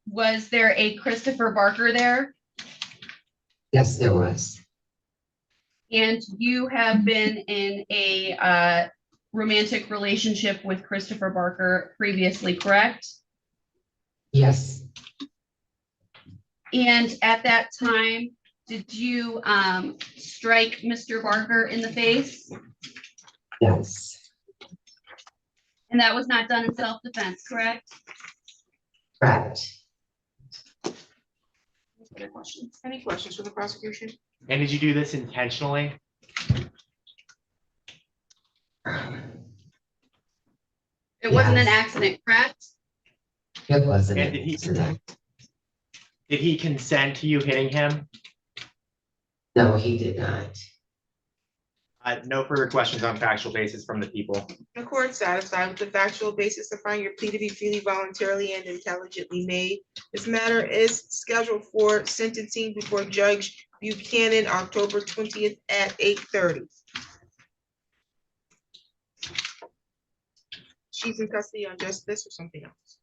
was there a Christopher Barker there? Yes, there was. And you have been in a romantic relationship with Christopher Barker previously, correct? Yes. And at that time, did you strike Mr. Barker in the face? Yes. And that was not done in self-defense, correct? Correct. Any questions? Any questions for the prosecution? And did you do this intentionally? It wasn't an accident, correct? It wasn't. And did he consent to you hitting him? No, he did not. No further questions on factual basis from the people. The court satisfied with the factual basis to find your plea to be freely, voluntarily, and intelligently made. This matter is scheduled for sentencing before Judge Buchanan, October 20th at 8:30. She's in custody on just this or something else?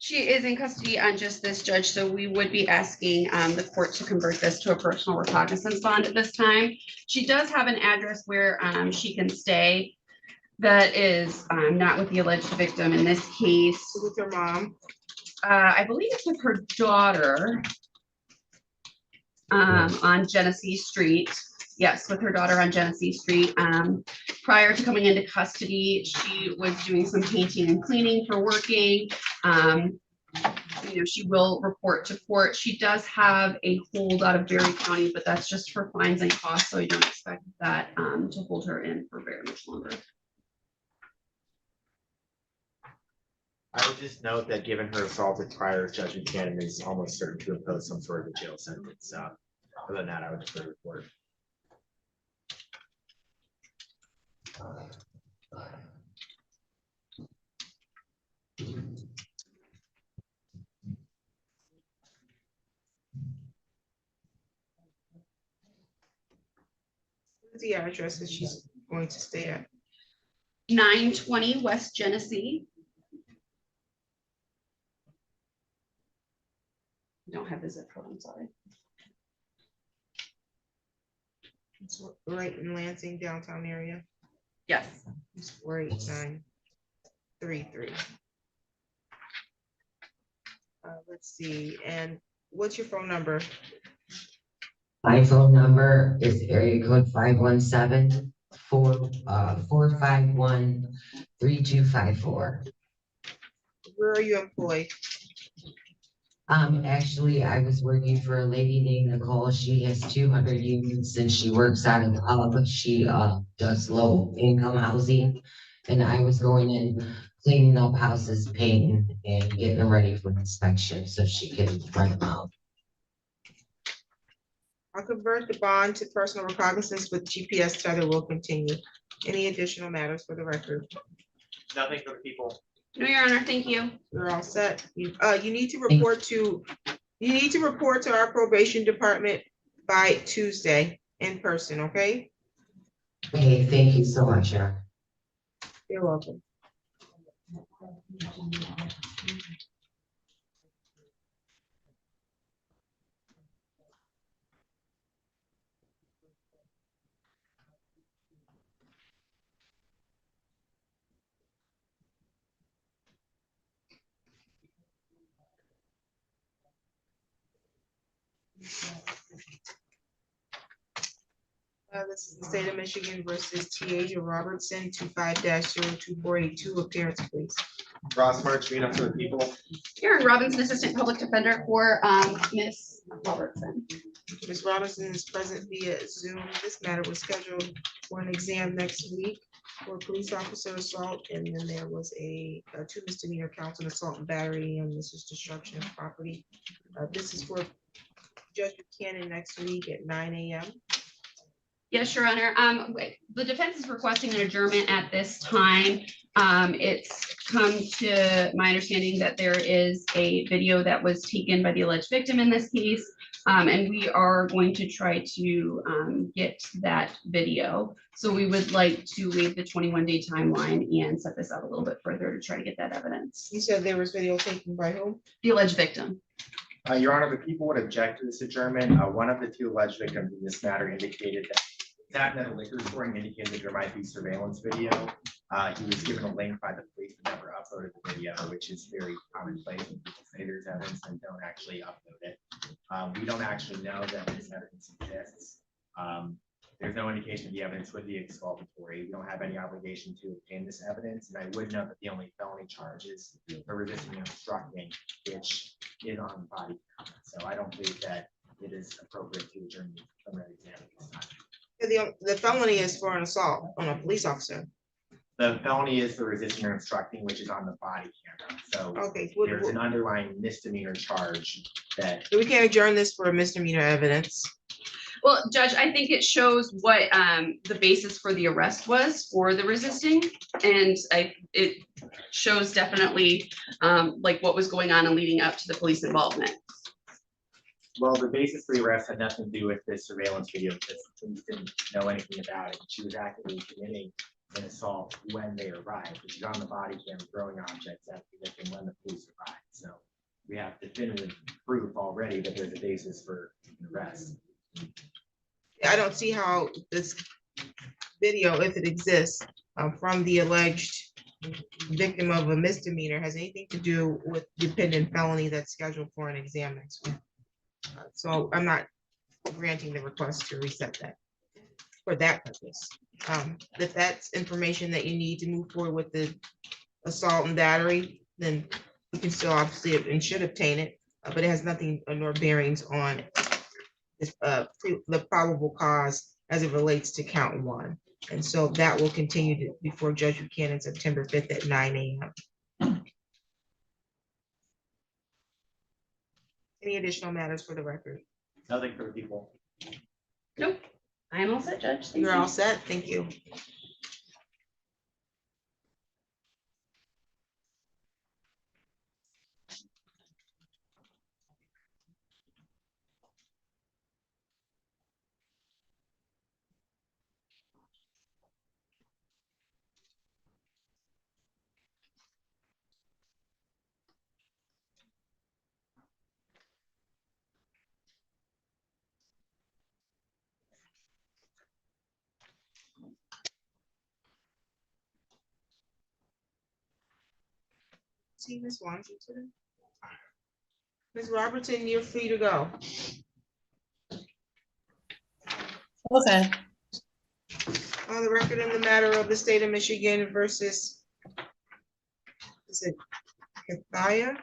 She is in custody on just this, Judge, so we would be asking the court to convert this to a personal recognizance bond at this time. She does have an address where she can stay that is not with the alleged victim in this case. With her mom. I believe it's with her daughter on Genesee Street. Yes, with her daughter on Genesee Street. Prior to coming into custody, she was doing some painting and cleaning for working. She will report to court. She does have a hold out of Berry County, but that's just for fines and costs, so I don't expect that to hold her in for very much longer. I would just note that given her assault with prior judgment, Cannon is almost certain to impose some sort of a jail sentence. Other than that, I would defer to the court. What's the address that she's going to stay at? 920 West Genesee. Don't have the zip code, I'm sorry. It's right in Lansing downtown area. Yes. It's 48933. Let's see, and what's your phone number? My phone number is area code 517-451-3254. Where are you employed? Actually, I was working for a lady named Nicole. She has 200 units and she works out of Alabama. She does low income housing. And I was going in, cleaning up houses, painting and getting them ready for inspection so she can rent them out. I'll convert the bond to personal recognizance with GPS tether will continue. Any additional matters for the record? Nothing for the people. No, Your Honor, thank you. You're all set. You need to report to our probation department by Tuesday in person, okay? Okay, thank you so much, Sharon. You're welcome. This is the state of Michigan versus T.A. Robertson, 25-02482. Appearance, please. Ross Marchino for the people. Aaron Robinson, Assistant Public Defender for Ms. Robertson. Ms. Robinson is present via Zoom. This matter was scheduled for an exam next week for police officer assault, and then there was a 2 misdemeanor counts of assault and battery, and this is destruction of property. This is for Judge Buchanan next week at 9 a.m. Yes, Your Honor. The defense is requesting an adjournment at this time. It's come to my understanding that there is a video that was taken by the alleged victim in this case, and we are going to try to get that video. So we would like to waive the 21-day timeline and set this out a little bit further to try to get that evidence. You said there was video taken by whom? The alleged victim. Your Honor, the people would object to this adjournment. One of the 2 alleged victims in this matter indicated that at a liquor store and indicated that there might be surveillance video. He was given a link by the police and never uploaded the video, which is very commonplace when people say there's evidence and don't actually upload it. We don't actually know that this evidence exists. There's no indication of the evidence would be exculpatory. We don't have any obligation to obtain this evidence. And I would note that the only felony charge is for resisting and obstructing, which is on the body count. So I don't believe that it is appropriate to adjourn the preliminary exam at this time. The felony is for an assault on a police officer. The felony is the resisting or obstructing, which is on the body camera. So okay, there's an underlying misdemeanor charge that. So we can't adjourn this for misdemeanor evidence. Well, Judge, I think it shows what the basis for the arrest was for the resisting, and it shows definitely like what was going on and leading up to the police involvement. Well, the basis for the arrest had nothing to do with this surveillance video because the police didn't know anything about it. She was actively committing an assault when they arrived, which is on the body cam throwing objects at the victim when the police arrived. So we have definitive proof already that there's a basis for an arrest. I don't see how this video, if it exists, from the alleged victim of a misdemeanor has anything to do with the pending felony that's scheduled for an exam next week. So I'm not granting the request to reset that for that purpose. If that's information that you need to move forward with the assault and battery, then you can still obviously and should obtain it, but it has nothing nor bearings on this, the probable cause as it relates to count one. And so that will continue before Judge Buchanan September 5th at 9 a.m. Any additional matters for the record? Nothing for the people. Nope, I am all set, Judge. Thank You're you. all set. Thank you. See Ms. Washington? Ms. Robertson, you're free to go. Okay. On the record in the matter of the state of Michigan versus, is it Kathaya?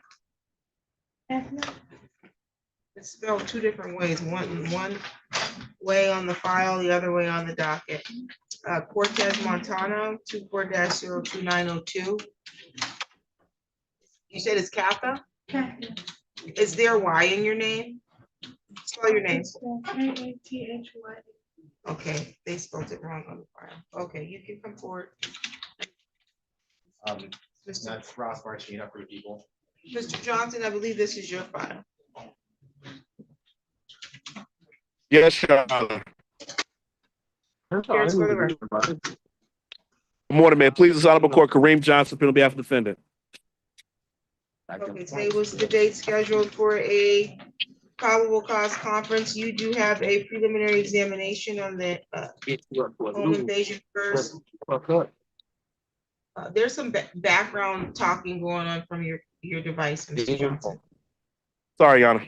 It's spelled two different ways, one way on the file, the other way on the docket. Cortez Montano, 24-02902. You said it's Katha? Is there a Y in your name? Spell your name. Kathy. Okay, they spelled it wrong on the file. Okay, you can come forward. That's Ross Marchina for the people. Mr. Johnson, I believe this is your file. Yes, Your Honor. Here's for the record. Good morning, man. Please, this Honorable Court, Kareem Johnson, on behalf of the defendant. Okay, today was the date scheduled for a probable cause conference. You do have a preliminary examination on the home invasion first. There's some background talking going on from your device, Mr. Johnson. Sorry, Your Honor.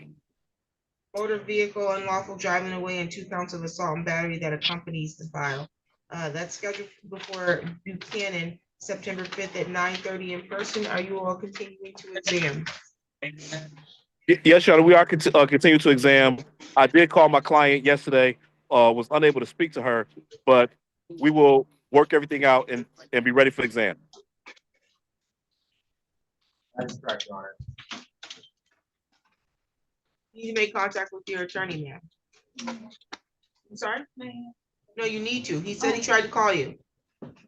Motor vehicle, unlawful driving away, and 2 counts of assault and battery that accompanies the file. That's scheduled before Buchanan, September 5th at 9:30 in person. Are you all continuing to exam? Yes, Your Honor, we are continuing to exam. I did call my client yesterday, was unable to speak to her, but we will work everything out and be ready for the exam. That's correct, Your Honor. You need to make contact with your attorney, ma'am. I'm sorry? No, you need to. He said he tried to call you.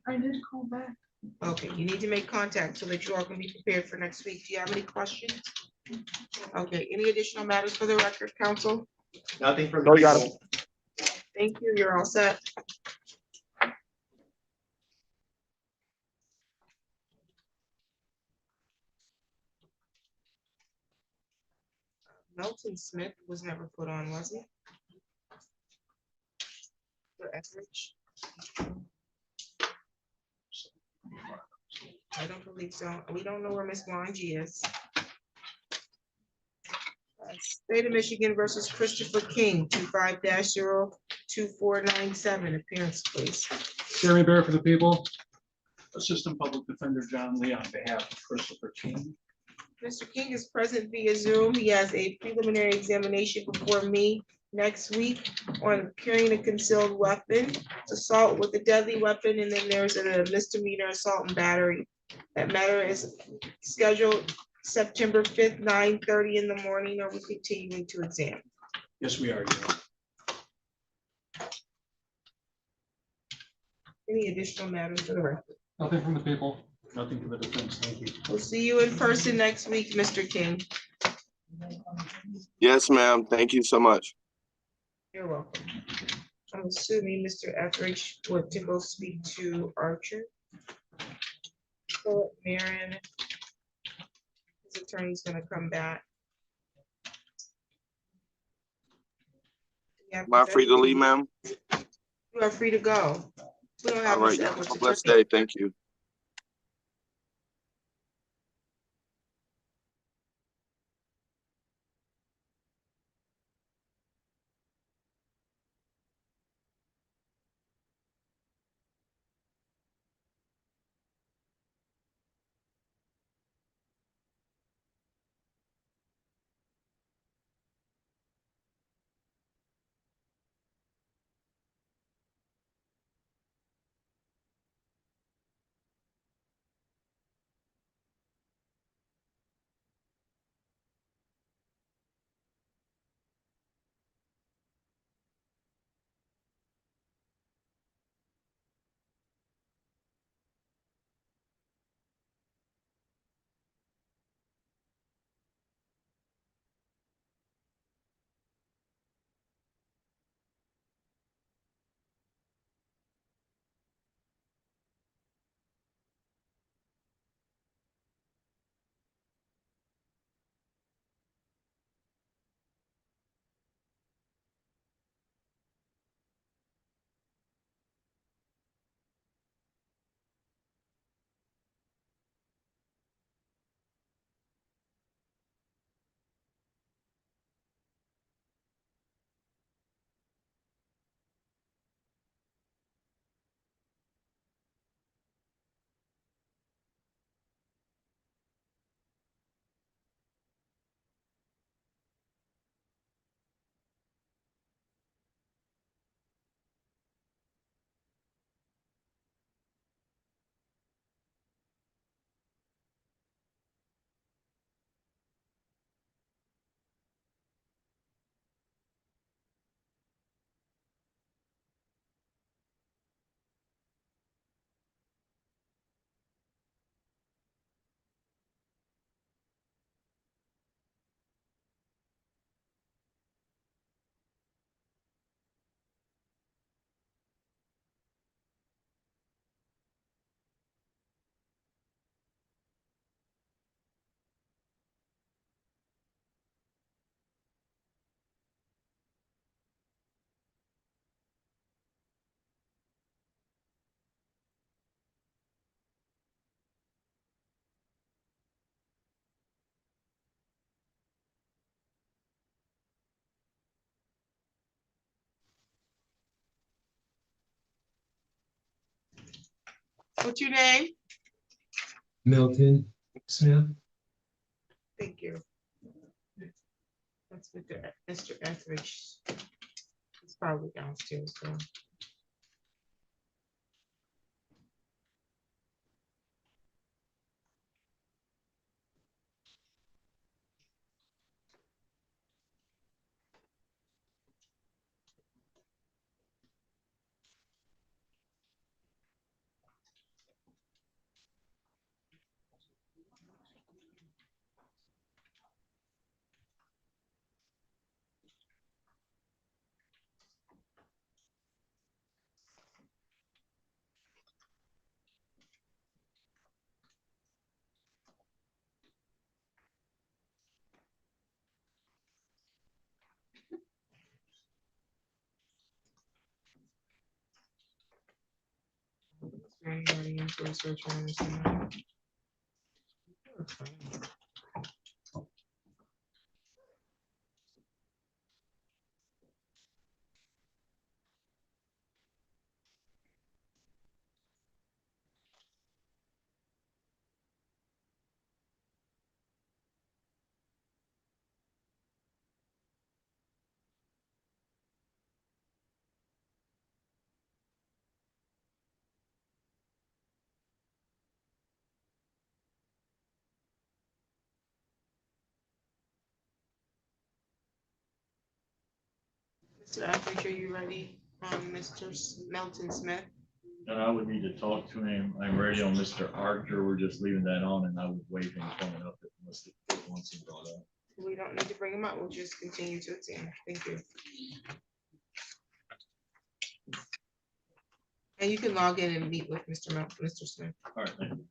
I did call back. Okay, you need to make contact so that you all can be prepared for next week. Do you have any questions? Okay, any additional matters for the record, counsel? Nothing for the No, Your Honor. people. Thank you, you're all set. Melton Smith was never put on, was he? For Etheridge? I don't believe so. We don't know where Miss Wanji is. State of Michigan versus Christopher King, 25-02497. Appearance, please. Jeremy Bear for the people. Assistant Public Defender John Lee on behalf of Christopher King. Mr. King is present via Zoom. He has a preliminary examination before me next week on carrying a concealed weapon, assault with a deadly weapon, and then there's a misdemeanor assault and battery. That matter is scheduled September 5th, 9:30 in the morning. Are we continuing to examine? Yes, we are. Any additional matters for the record? Nothing from the people, nothing for the defense. Thank you. We'll see you in person next week, Mr. King. Yes, ma'am. Thank you so much. You're welcome. I'm assuming Mr. Etheridge would to go speak to Archer. Philip Marion. His attorney's gonna come back. Am I free to leave, ma'am? You are free to go. We don't All have right. Ms. Edwards' Have a blessed attorney. day. Thank you. What's your name? Milton Smith. Thank you. That's Mr. Etheridge. He's probably downstairs, so. Is there anybody in for research on this one? Mr. Etheridge, are you ready? Mr. Melton Smith? And I would need to talk to him. I'm ready on Mr. Archer. We're just leaving that on and I would waive him coming up unless the court wants him brought up. We don't need to bring him up. We'll just continue to attend. Thank you. And you can log in and meet with Mr. Smith. All right, thank you.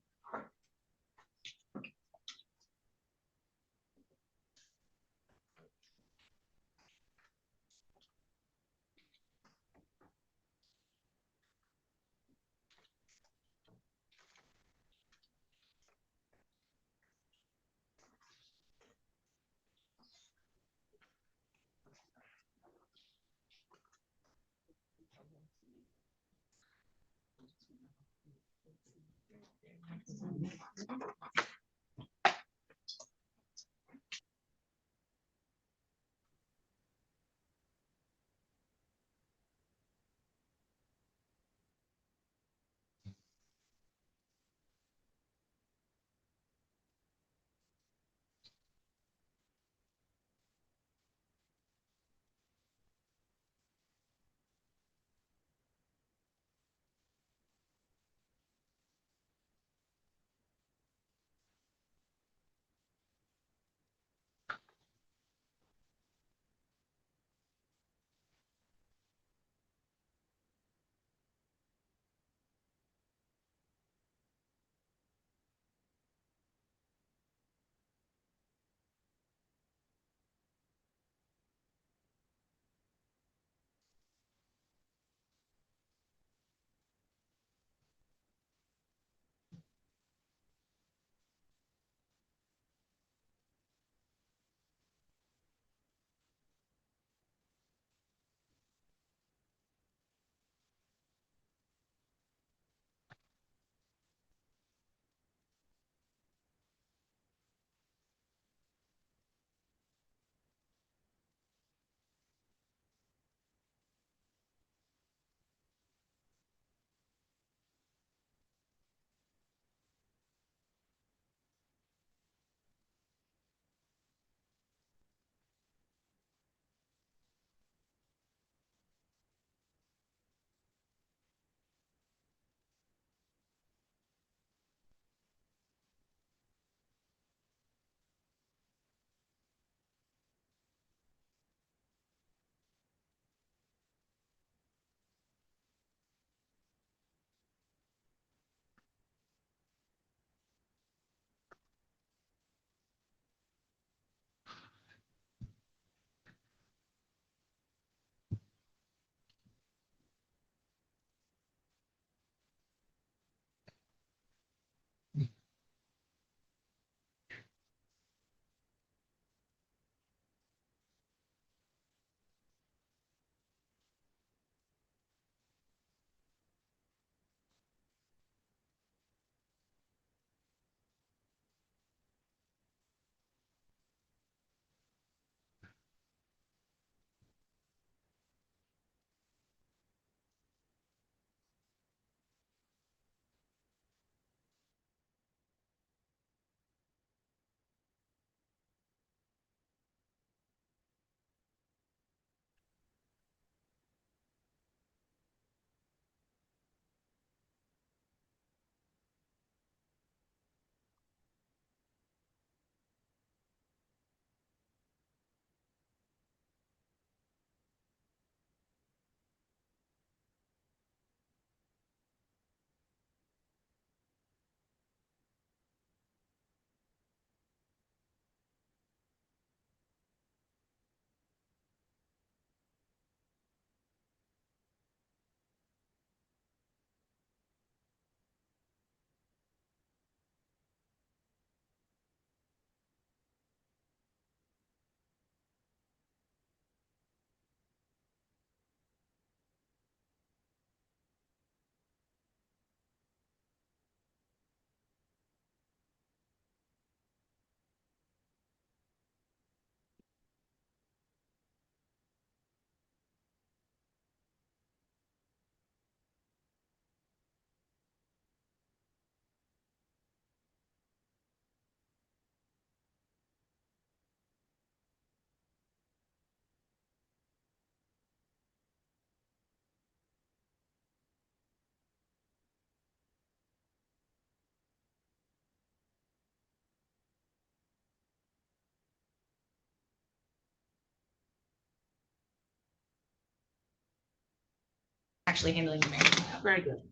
actually handling the matter. Very good.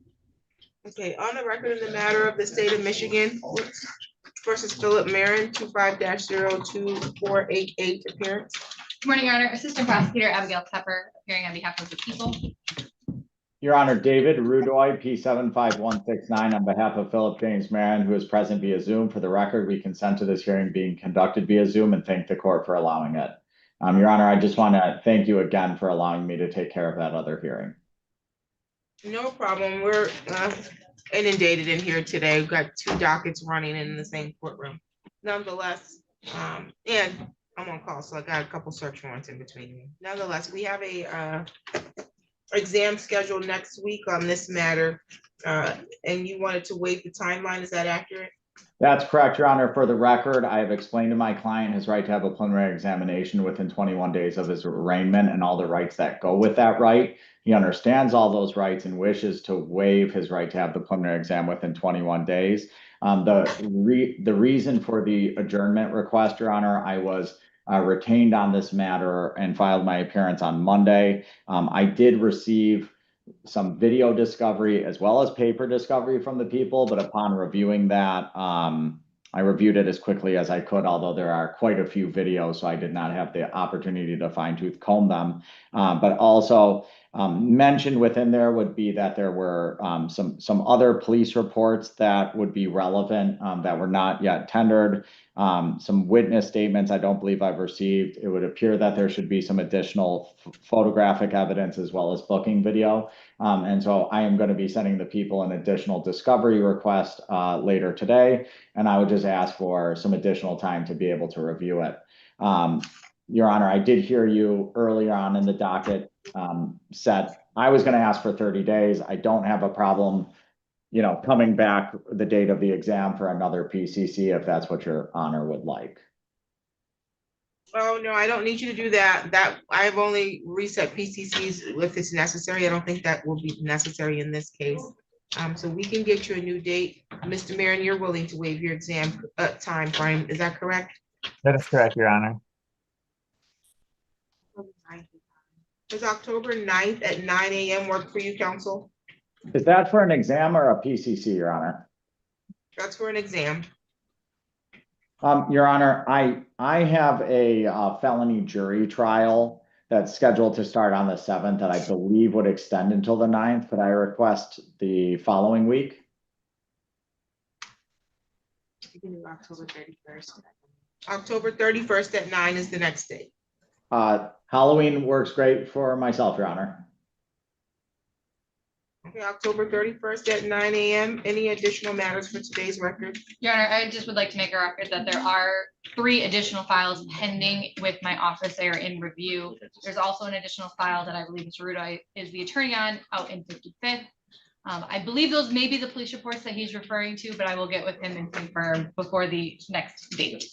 Okay, on the record in the matter of the state of Michigan versus Philip Marin, 25-02488 appearance. Good morning, Your Honor. Assistant Prosecutor Abigail Pepper, appearing on behalf of the people. Your Honor, David Rudoy, P 75169, on behalf of Philip James Marin, who is present via Zoom. For the record, we consent to this hearing being conducted via Zoom and thank the court for allowing it. Your Honor, I just want to thank you again for allowing me to take care of that other hearing. No problem. We're inundated in here today. We've got 2 dockets running in the same courtroom. Nonetheless, and I'm on call, so I got a couple search warrants in between. Nonetheless, we have a exam scheduled next week on this matter, and you wanted to waive the timeline. Is that accurate? That's correct, Your Honor. For the record, I have explained to my client his right to have a preliminary examination within 21 days of his arraignment and all the rights that go with that right. He understands all those rights and wishes to waive his right to have the preliminary exam within 21 days. The reason for the adjournment request, Your Honor, I was retained on this matter and filed my appearance on Monday. I did receive some video discovery as well as paper discovery from the people, but upon reviewing that, I reviewed it as quickly as I could, although there are quite a few videos, so I did not have the opportunity to fine tooth comb them. But also mentioned within there would be that there were some other police reports that would be relevant that were not yet tendered. Some witness statements I don't believe I've received. It would appear that there should be some additional photographic evidence as well as booking video. And so I am going to be sending the people an additional discovery request later today. And I would just ask for some additional time to be able to review it. Your Honor, I did hear you earlier on in the docket said I was going to ask for 30 days. I don't have a problem, coming back the date of the exam for another PCC if that's what Your Honor would like. Oh, no, I don't need you to do that. I've only reset PCCs if it's necessary. I don't think that will be necessary in this case. So we can get you a new date. Mr. Marin, you're willing to waive your exam time frame. Is that correct? That is correct, Your Honor. Does October 9th at 9 a.m. work for you, counsel? Is that for an exam or a PCC, Your Honor? That's for an exam. Your Honor, I have a felony jury trial that's scheduled to start on the 7th that I believe would extend until the 9th. Could I request the following week? You can do October 31st. October 31st at 9 is the next date. Halloween works great for myself, Your Honor. Okay, October 31st at 9 a.m. Any additional matters for today's record? Your Honor, I just would like to make a record that there are 3 additional files pending with my office. They are in review. There's also an additional file that I believe Mr. Rudoy is the attorney on out in 55th. I believe those may be the police reports that he's referring to, but I will get with him and confirm before the next date.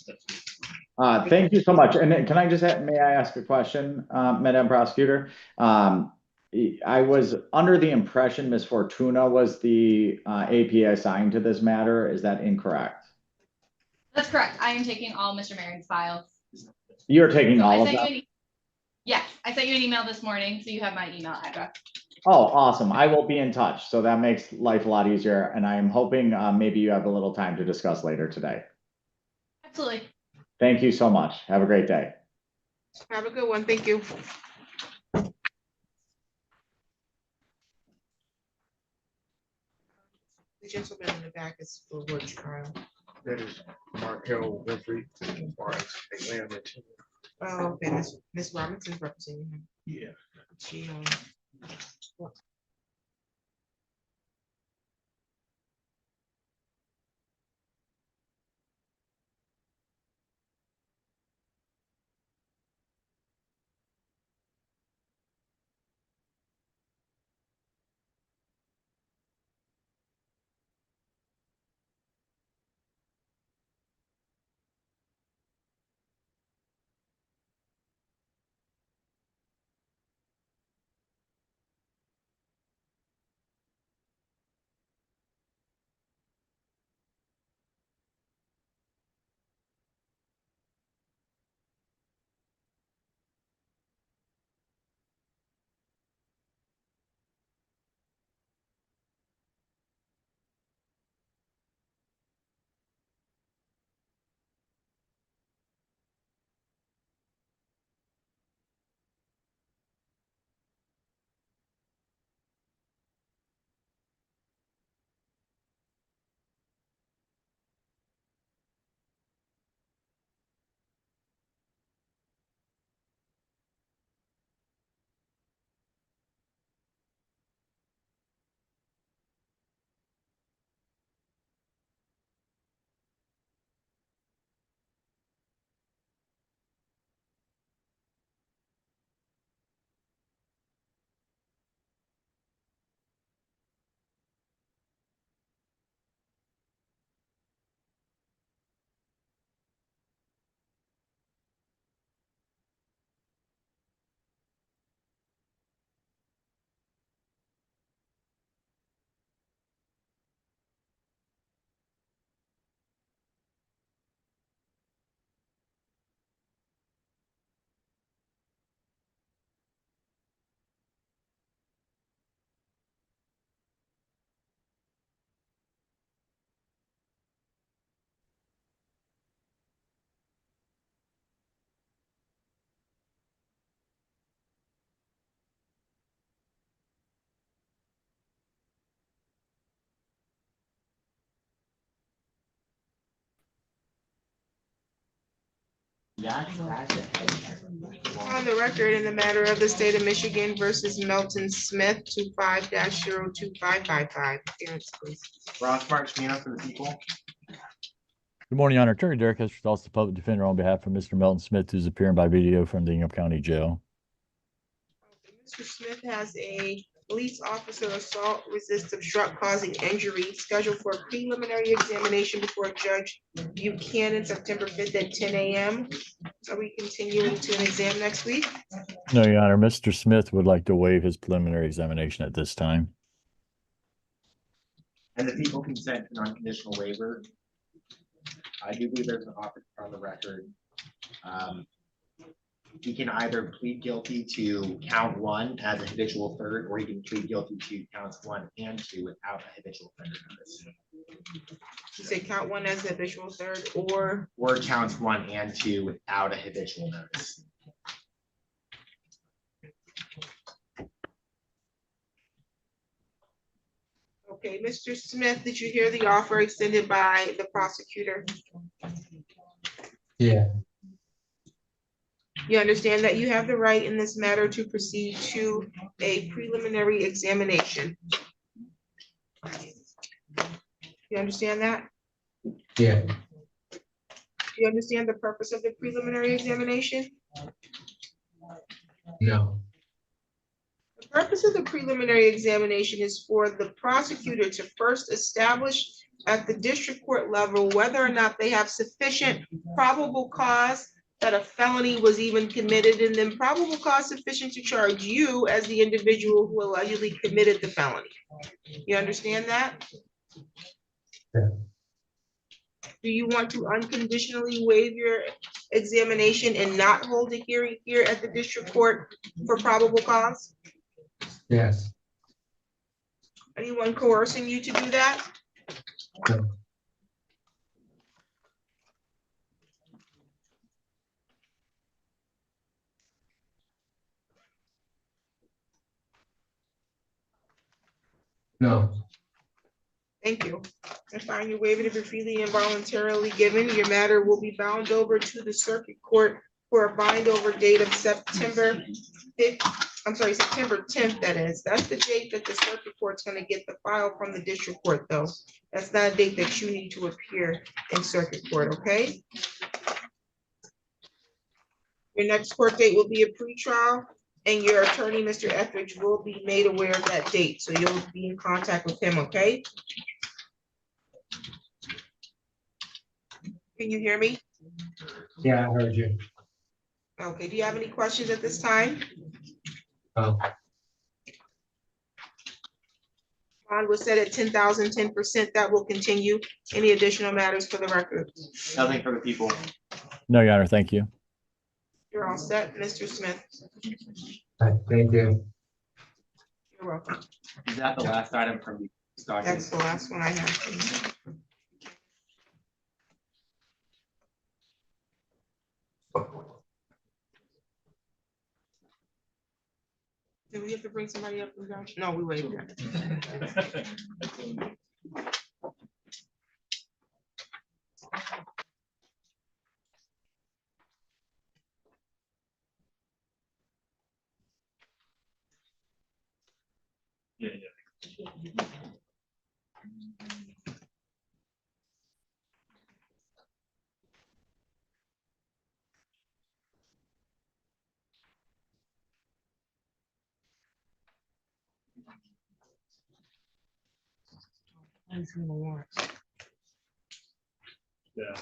Thank you so much. And can I just, may I ask a question, Madam Prosecutor? I was under the impression Ms. Fortuna was the APA assigned to this matter. Is that incorrect? That's correct. I am taking all Mr. Marin's files. You're taking all of them? Yes, I sent you an email this morning, so you have my email address. Oh, awesome. I will be in touch. So that makes life a lot easier. And I am hoping maybe you have a little time to discuss later today. Absolutely. Thank you so much. Have a great day. Have a good one. Thank you. The gentleman in the back is for which trial? That is Markel Winfrey, as far as Atlanta. Oh, okay, Miss Robinson's representing him. Yeah. She, On the record in the matter of the state of Michigan versus Melton Smith, 25-02555. Appearance, please. Ross Martinez for the people. Good morning, Your Honor. Attorney Derek Hester, the public defender on behalf of Mr. Melton Smith, who's appearing by video from the Ingham County Jail. Mr. Smith has a police officer assault, resist, obstruct, causing injury scheduled for a preliminary examination before Judge Buchanan, September 5th at 10 a.m. Are we continuing to an exam next week? No, Your Honor. Mr. Smith would like to waive his preliminary examination at this time. And the people consent to an unconditional waiver. I do believe there's an offer on the record. He can either plead guilty to count 1 as a habitual third, or he can plead guilty to counts 1 and 2 without a habitual third notice. You say count 1 as a habitual third, or counts 1 and 2 without a habitual notice. okay, Mr. Smith, did you hear the offer extended by the prosecutor? Yeah. You understand that you have the right in this matter to proceed to a preliminary examination. You understand that? Yeah. You understand the purpose of the preliminary examination? No. The purpose of the preliminary examination is for the prosecutor to first establish at the district court level whether or not they have sufficient probable cause that a felony was even committed, and then probable cause sufficient to charge you as the individual who allegedly committed the felony. You understand that? Yeah. Do you want to unconditionally waive your examination and not hold a hearing here at the district court for probable cause? Yes. Anyone coercing you to do that? No. No. Thank you. I find your waiver to be freely and voluntarily given. Your matter will be bound over to the circuit court for a bind over date of September 5th. I'm sorry, September 10th, that is. That's the date that the circuit court's gonna get the file from the district court, though. That's not a date that you need to appear in circuit court, okay? Your next court date will be a pretrial, and your attorney, Mr. Etheridge, will be made aware of that date, so you'll be in contact with him, okay? Can you hear me? Yeah, I heard you. Okay, do you have any questions at this time? Oh. Bond was set at 10,000, 10%. That will continue. Any additional matters for the record? Nothing for the people. No, Your Honor. Thank you. You're all set, Mr. Smith. Thank you. You're welcome. Is that the last item from the document? That's the last one I have. Do we have to bring somebody up from down? No, we waited. Yeah, yeah. Yeah.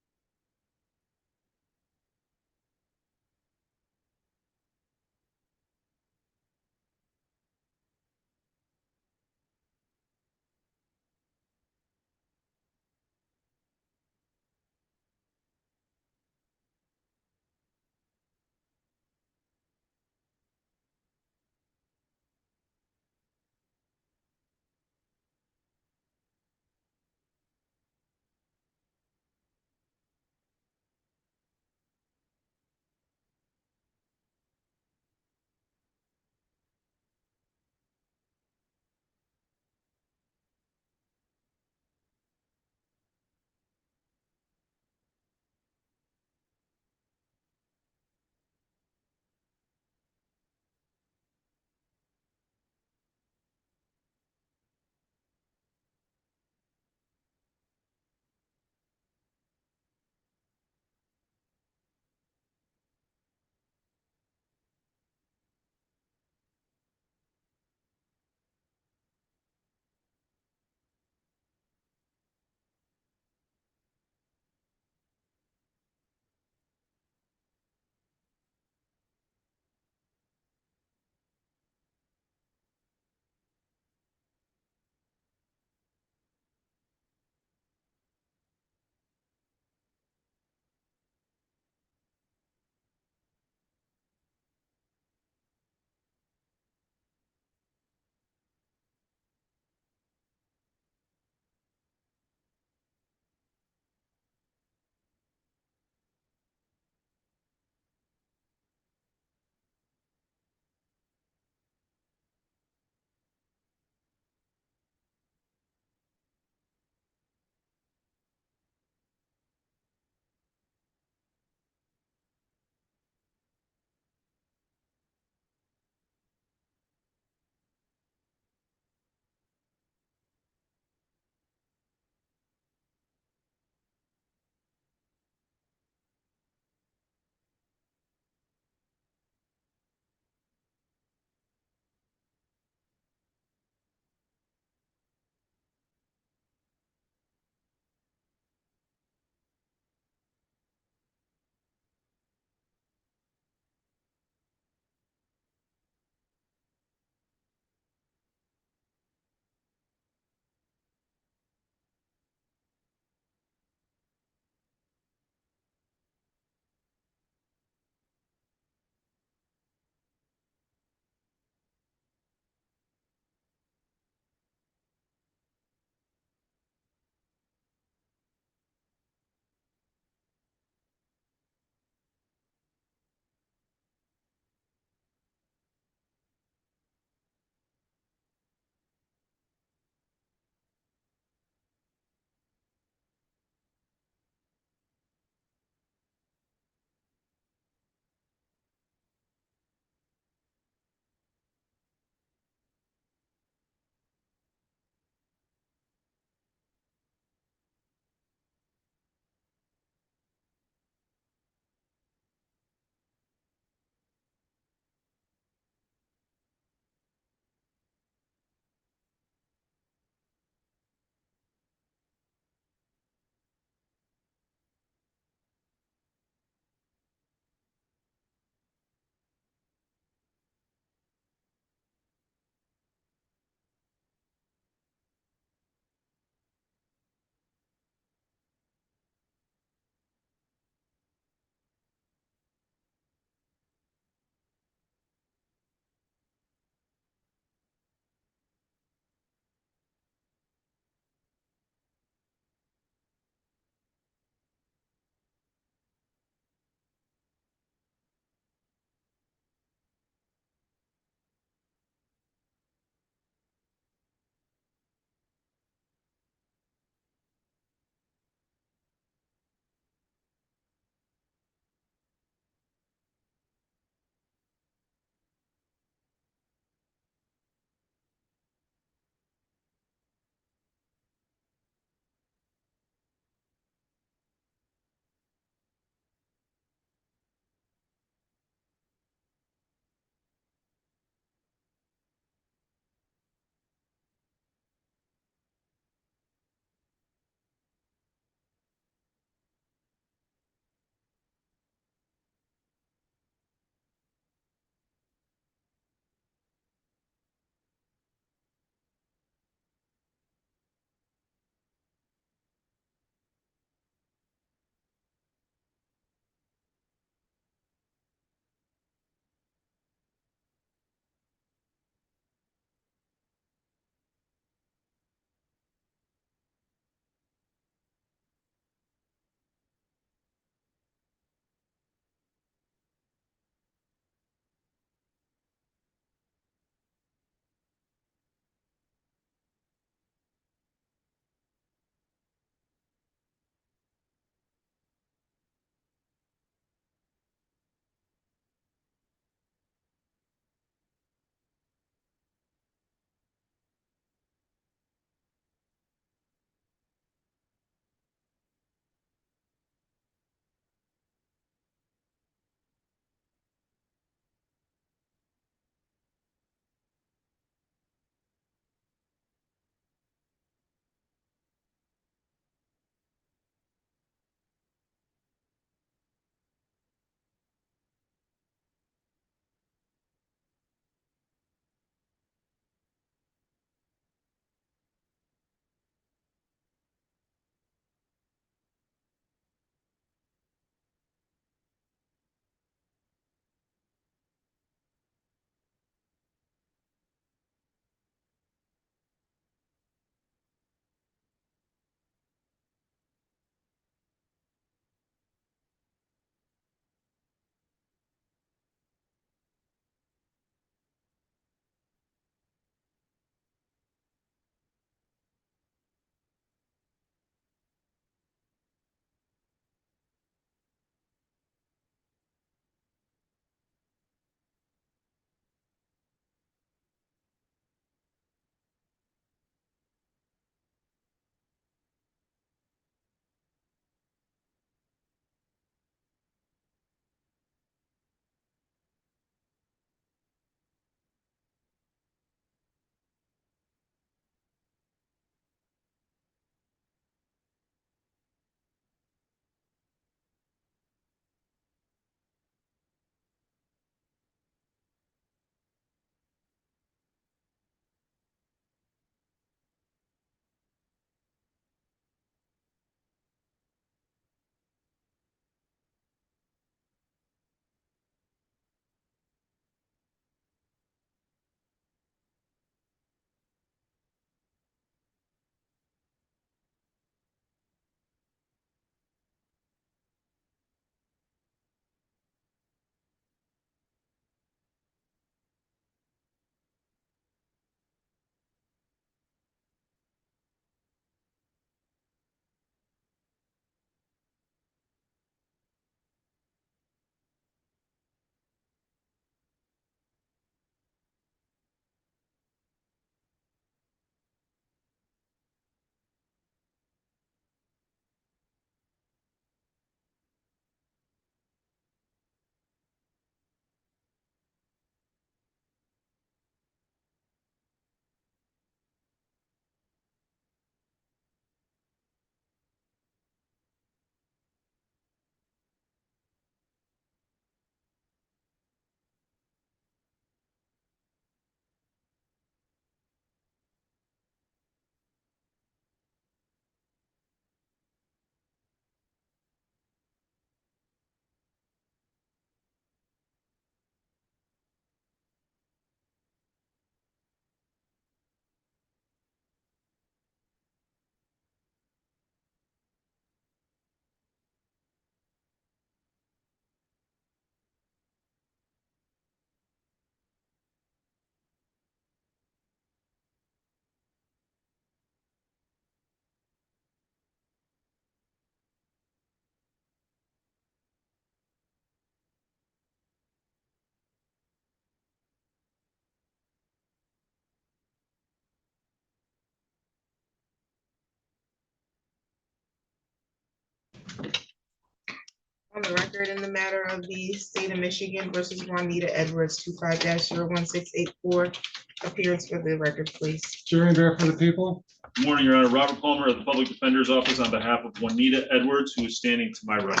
On the record in the matter of the state of Michigan versus Juanita Edwards, 25-01684. Appearance for the record, please. Jury there for the people. Good morning, Your Honor. Robert Palmer of the Public Defender's Office on behalf of Juanita Edwards, who is standing to my right.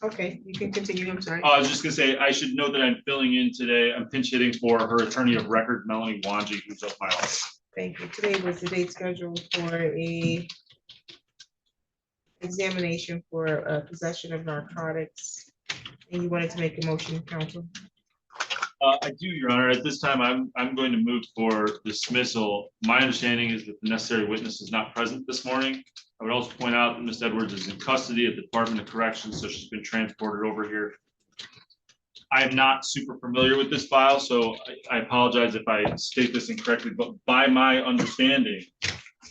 Okay, you can continue. I'm sorry. I was just gonna say, I should note that I'm filling in today. I'm pinch hitting for her attorney of record, Melanie Wanji, who's up my office. Thank you. Today was the date scheduled for a examination for possession of narcotics. And you wanted to make a motion, counsel? I do, Your Honor. At this time, I'm going to move for dismissal. My understanding is that the necessary witness is not present this morning. I would also point out that Ms. Edwards is in custody at the Department of Corrections, so she's been transported over here. I am not super familiar with this file, so I apologize if I state this incorrectly, but by my understanding,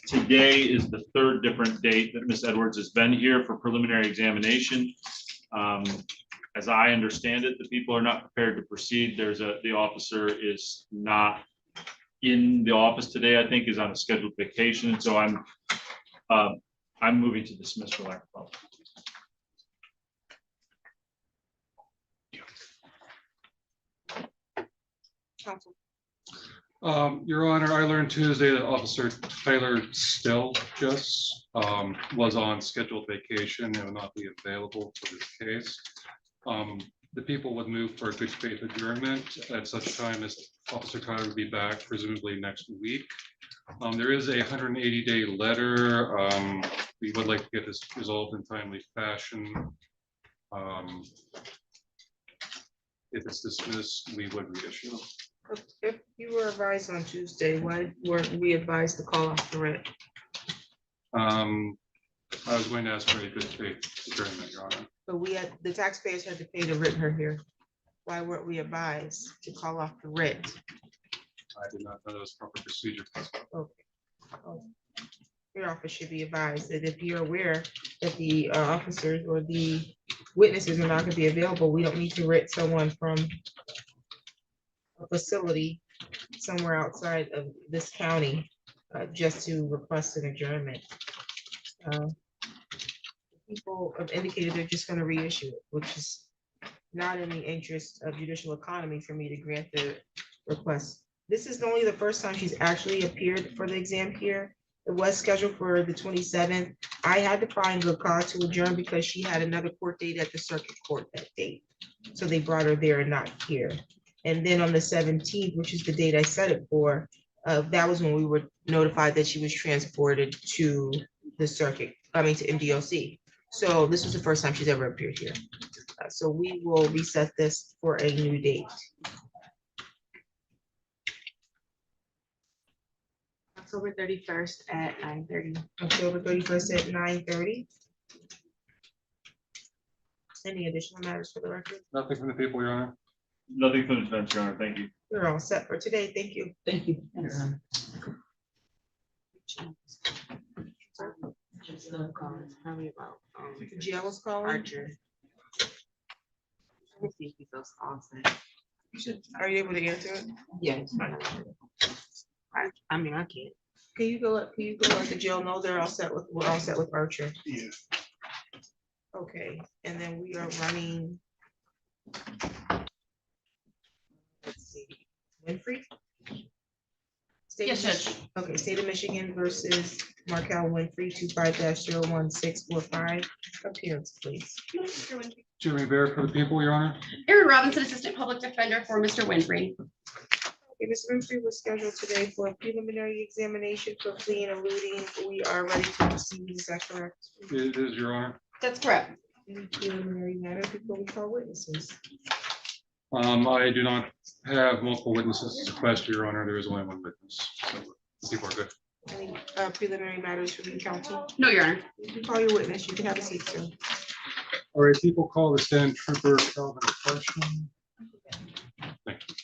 today is the third different date that Ms. Edwards has been here for preliminary examination. As I understand it, the people are not prepared to proceed. The officer is not in the office today, I think is on a scheduled vacation. So I'm moving to dismiss for lack of problem. Counsel. Your Honor, I learned Tuesday that Officer Tyler Stelgis was on scheduled vacation and will not be available for this case. The people would move for a good faith adjournment at such time as Officer Tyler would be back, presumably next week. There is a 180-day letter. We would like to get this resolved in timely fashion. If it's dismissed, we would reissue. If you were advised on Tuesday, why weren't we advised to call off the writ? I was going to ask for a good faith adjournment, Your Honor. But the taxpayers had to pay to writ her here. Why weren't we advised to call off the writ? I did not know that was proper procedure. Okay. Oh. Your office should be advised that if you're aware that the officers or the witnesses are not going to be available, we don't need to writ someone from a facility somewhere outside of this county just to request an adjournment. People have indicated they're just going to reissue it, which is not in the interest of judicial economy for me to grant the request. This is only the first time she's actually appeared for the exam here. It was scheduled for the 27th. I had to find good cause to adjourn because she had another court date at the circuit court that date. So they brought her there and not here. And then on the 17th, which is the date I set it for, that was when we were notified that she was transported to the circuit, to MDOC. So this was the first time she's ever appeared here. So we will reset this for a new date. October 31st at 9:30. October 31st at 9:30. Any additional matters for the record? Nothing from the people, Your Honor. Nothing from the defense, Your Honor. Thank you. We're all set for today. Thank you. Thank you. Probably about Jail is calling. Archer. Let me see if he goes awesome. Are you able to answer it? Yes. I mean, I can't. Can you go let the jail know we're all set with Archer? Yeah. Okay, and then we are running. Let's see, Winfrey? State Yes, of Judge. Okay, State of Michigan versus Markel Winfrey, 25-01645. Appearance, please. Jimmy Bear for the people, Your Honor. Erin Robinson, Assistant Public Defender for Mr. Winfrey. Okay, Mr. Winfrey was scheduled today for a preliminary examination for plea and eluding. We are ready to proceed. Is that correct? It is, Your Honor. That's correct. Any preliminary matter before we call witnesses? I do not have multiple witnesses to question, Your Honor. There is only one witness. So people are good. Any preliminary matters from the council? No, Your Honor. You can call your witness. You can have a seat, sir. All right, people call the stand trooper Calvin Carson. Thank you.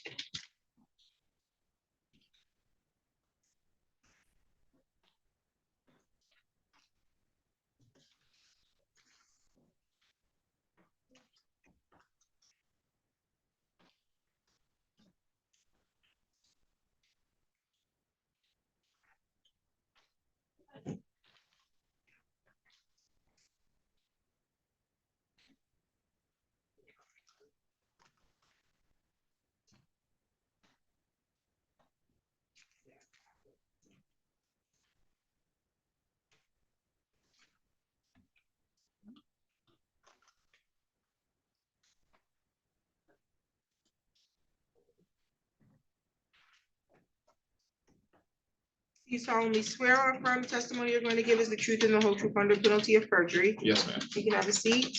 You solemnly swear or affirm the testimony you're going to give is the truth and the whole truth under penalty of perjury. Yes, ma'am. You can have a seat.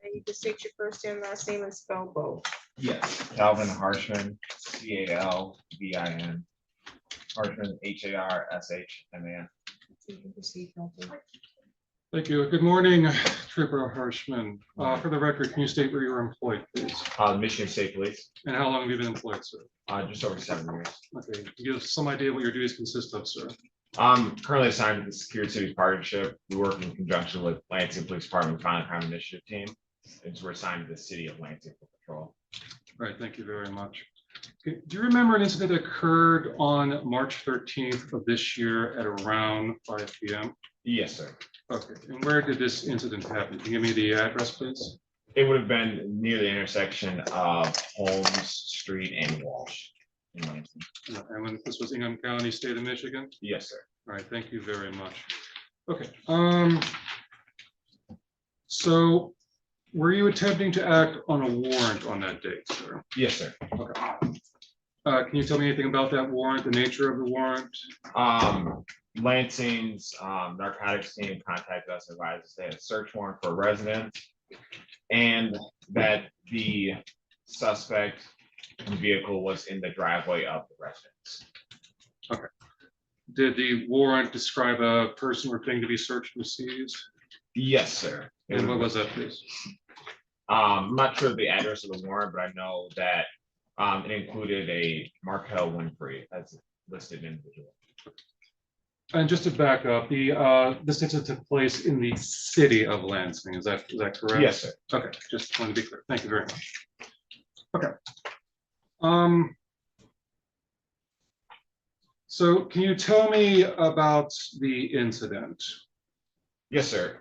And you can state your first and last name and spell both. Yes, Calvin Harshman, CALVIN. Harshman, HARSHMAN. You can proceed, Counsel. Thank you. Good morning, Trooper Harshman. For the record, can you state where you're employed, please? Michigan State Police, And how long have you been employed, sir? just over 7 years. Okay, can you give us some idea what your duties consist of, sir? I'm currently assigned to the Security Cities Partnership. We work in conjunction with Lansing Police Department Violent Crime Initiative Team. And so we're assigned to the city of Lansing for patrol. All right, thank you very much. Okay, do you remember an incident that occurred on March 13th of this year at around 5 p.m.? Yes, sir. Okay, and where did this incident happen? Can you give me the address, please? It would have been near the intersection of Holmes Street and Walsh in Lansing. And when this was Ingham County, state of Michigan? Yes, sir. All right, thank you very much. Okay, so were you attempting to act on a warrant on that date, sir? Yes, sir. Okay. Can you tell me anything about that warrant, the nature of the warrant? Lansing's narcotics team contacted us, advised us they had a search warrant for a residence and that the suspect vehicle was in the driveway of the residence. Okay. Did the warrant describe a person or thing to be searched and seized? Yes, sir. And what was that, please? I'm not sure of the address of the warrant, but I know that it included a Markel Winfrey as listed individual. And just to back up, this incident took place in the city of Lansing. Is that correct? Yes, sir. Okay, just want to be clear. Thank you very much. Okay. So can you tell me about the incident? Yes, sir.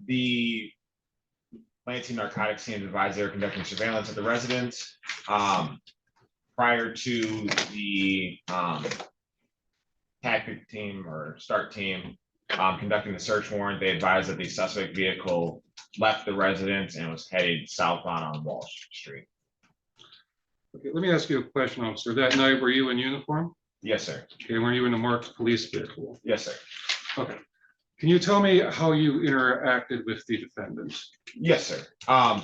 The Lansing narcotics team advised they were conducting surveillance at the residence. Prior to the tactic team or start team conducting the search warrant, they advised that the suspect vehicle left the residence and was headed southbound on Walsh Street. Okay, let me ask you a question, officer. That night, were you in uniform? Yes, sir. Okay, were you in a marked police vehicle? Yes, sir. Okay. Can you tell me how you interacted with the defendant? Yes, sir.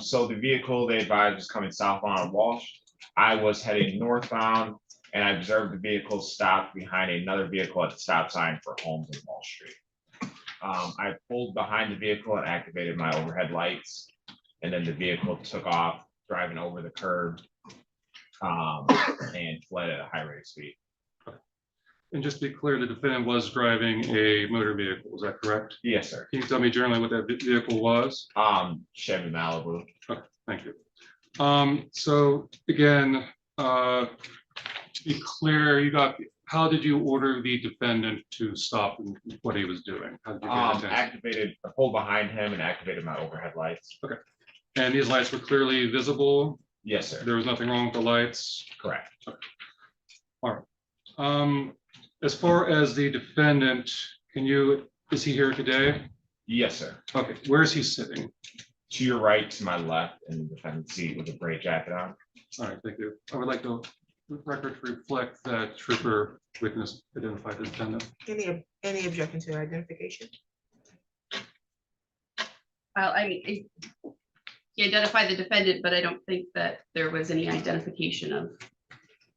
So the vehicle they advised was coming southbound on Walsh. I was heading northbound and I observed the vehicle stop behind another vehicle at the stop sign for Holmes and Walsh Street. I pulled behind the vehicle and activated my overhead lights, and then the vehicle took off driving over the curb and fled at a high rate of speed. And just to be clear, the defendant was driving a motor vehicle, is that correct? Yes, sir. Can you tell me generally what that vehicle was? Chevy Malibu. Okay, thank you. So again, to be clear, how did you order the defendant to stop and what he was doing? How did you get I pulled behind him and activated my overhead lights. Okay. And these lights were clearly visible? Yes, sir. There was nothing wrong with the lights? Correct. Okay. All right. As far as the defendant, is he here today? Yes, sir. Okay, where is he sitting? To your right, to my left, in the defendant's seat with a gray jacket on. All right, thank you. I would like the record to reflect that trooper witness identified the defendant. Any objection to identification? Well, I mean, he identified the defendant, but I don't think that there was any identification of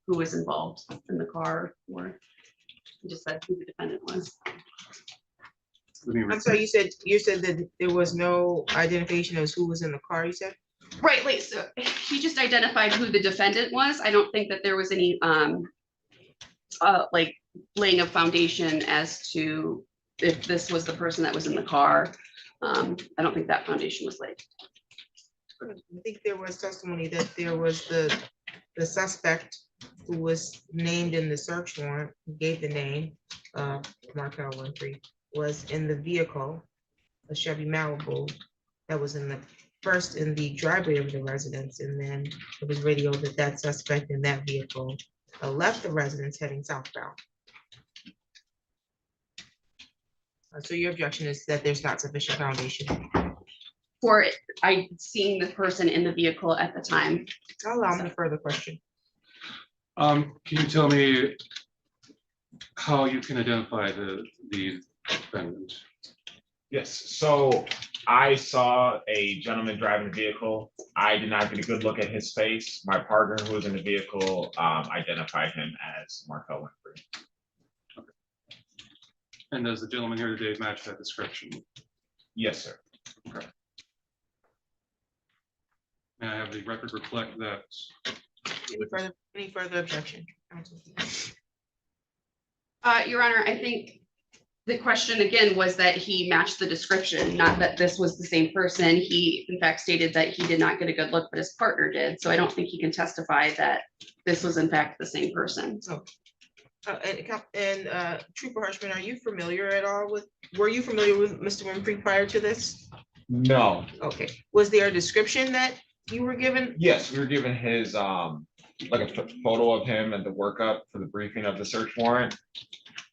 who was involved in the car, or he just said who the defendant was. I'm sorry, you said that there was no identification as who was in the car, you said? Right, wait, so he just identified who the defendant was. I don't think that there was any like laying of foundation as to if this was the person that was in the car. I don't think that foundation was laid. I think there was testimony that there was the suspect who was named in the search warrant, who gave the name, Markel Winfrey, was in the vehicle, a Chevy Malibu, that was in the driveway of the residence, and then it was radioed that that suspect in that vehicle left the residence heading southbound. So your objection is that there's not sufficient foundation? Seeing the person in the vehicle at the time. I'll allow me further question. Can you tell me how you can identify the defendant? Yes, so I saw a gentleman driving a vehicle. I did not get a good look at his face. My partner who was in the vehicle identified him as Markel Winfrey. And does the gentleman here today match that description? Yes, sir. Okay. May I have the record reflect that? Any further objection? Your Honor, I think the question again was that he matched the description, not that this was the same person. He in fact stated that he did not get a good look, but his partner did. So I don't think he can testify that this was in fact the same person. So, Trooper Harshman, are you familiar at all with, were you familiar with Mr. Winfrey prior to this? No. Okay, was there a description that you were given? Yes, we were given his like a photo of him and the workup for the briefing of the search warrant.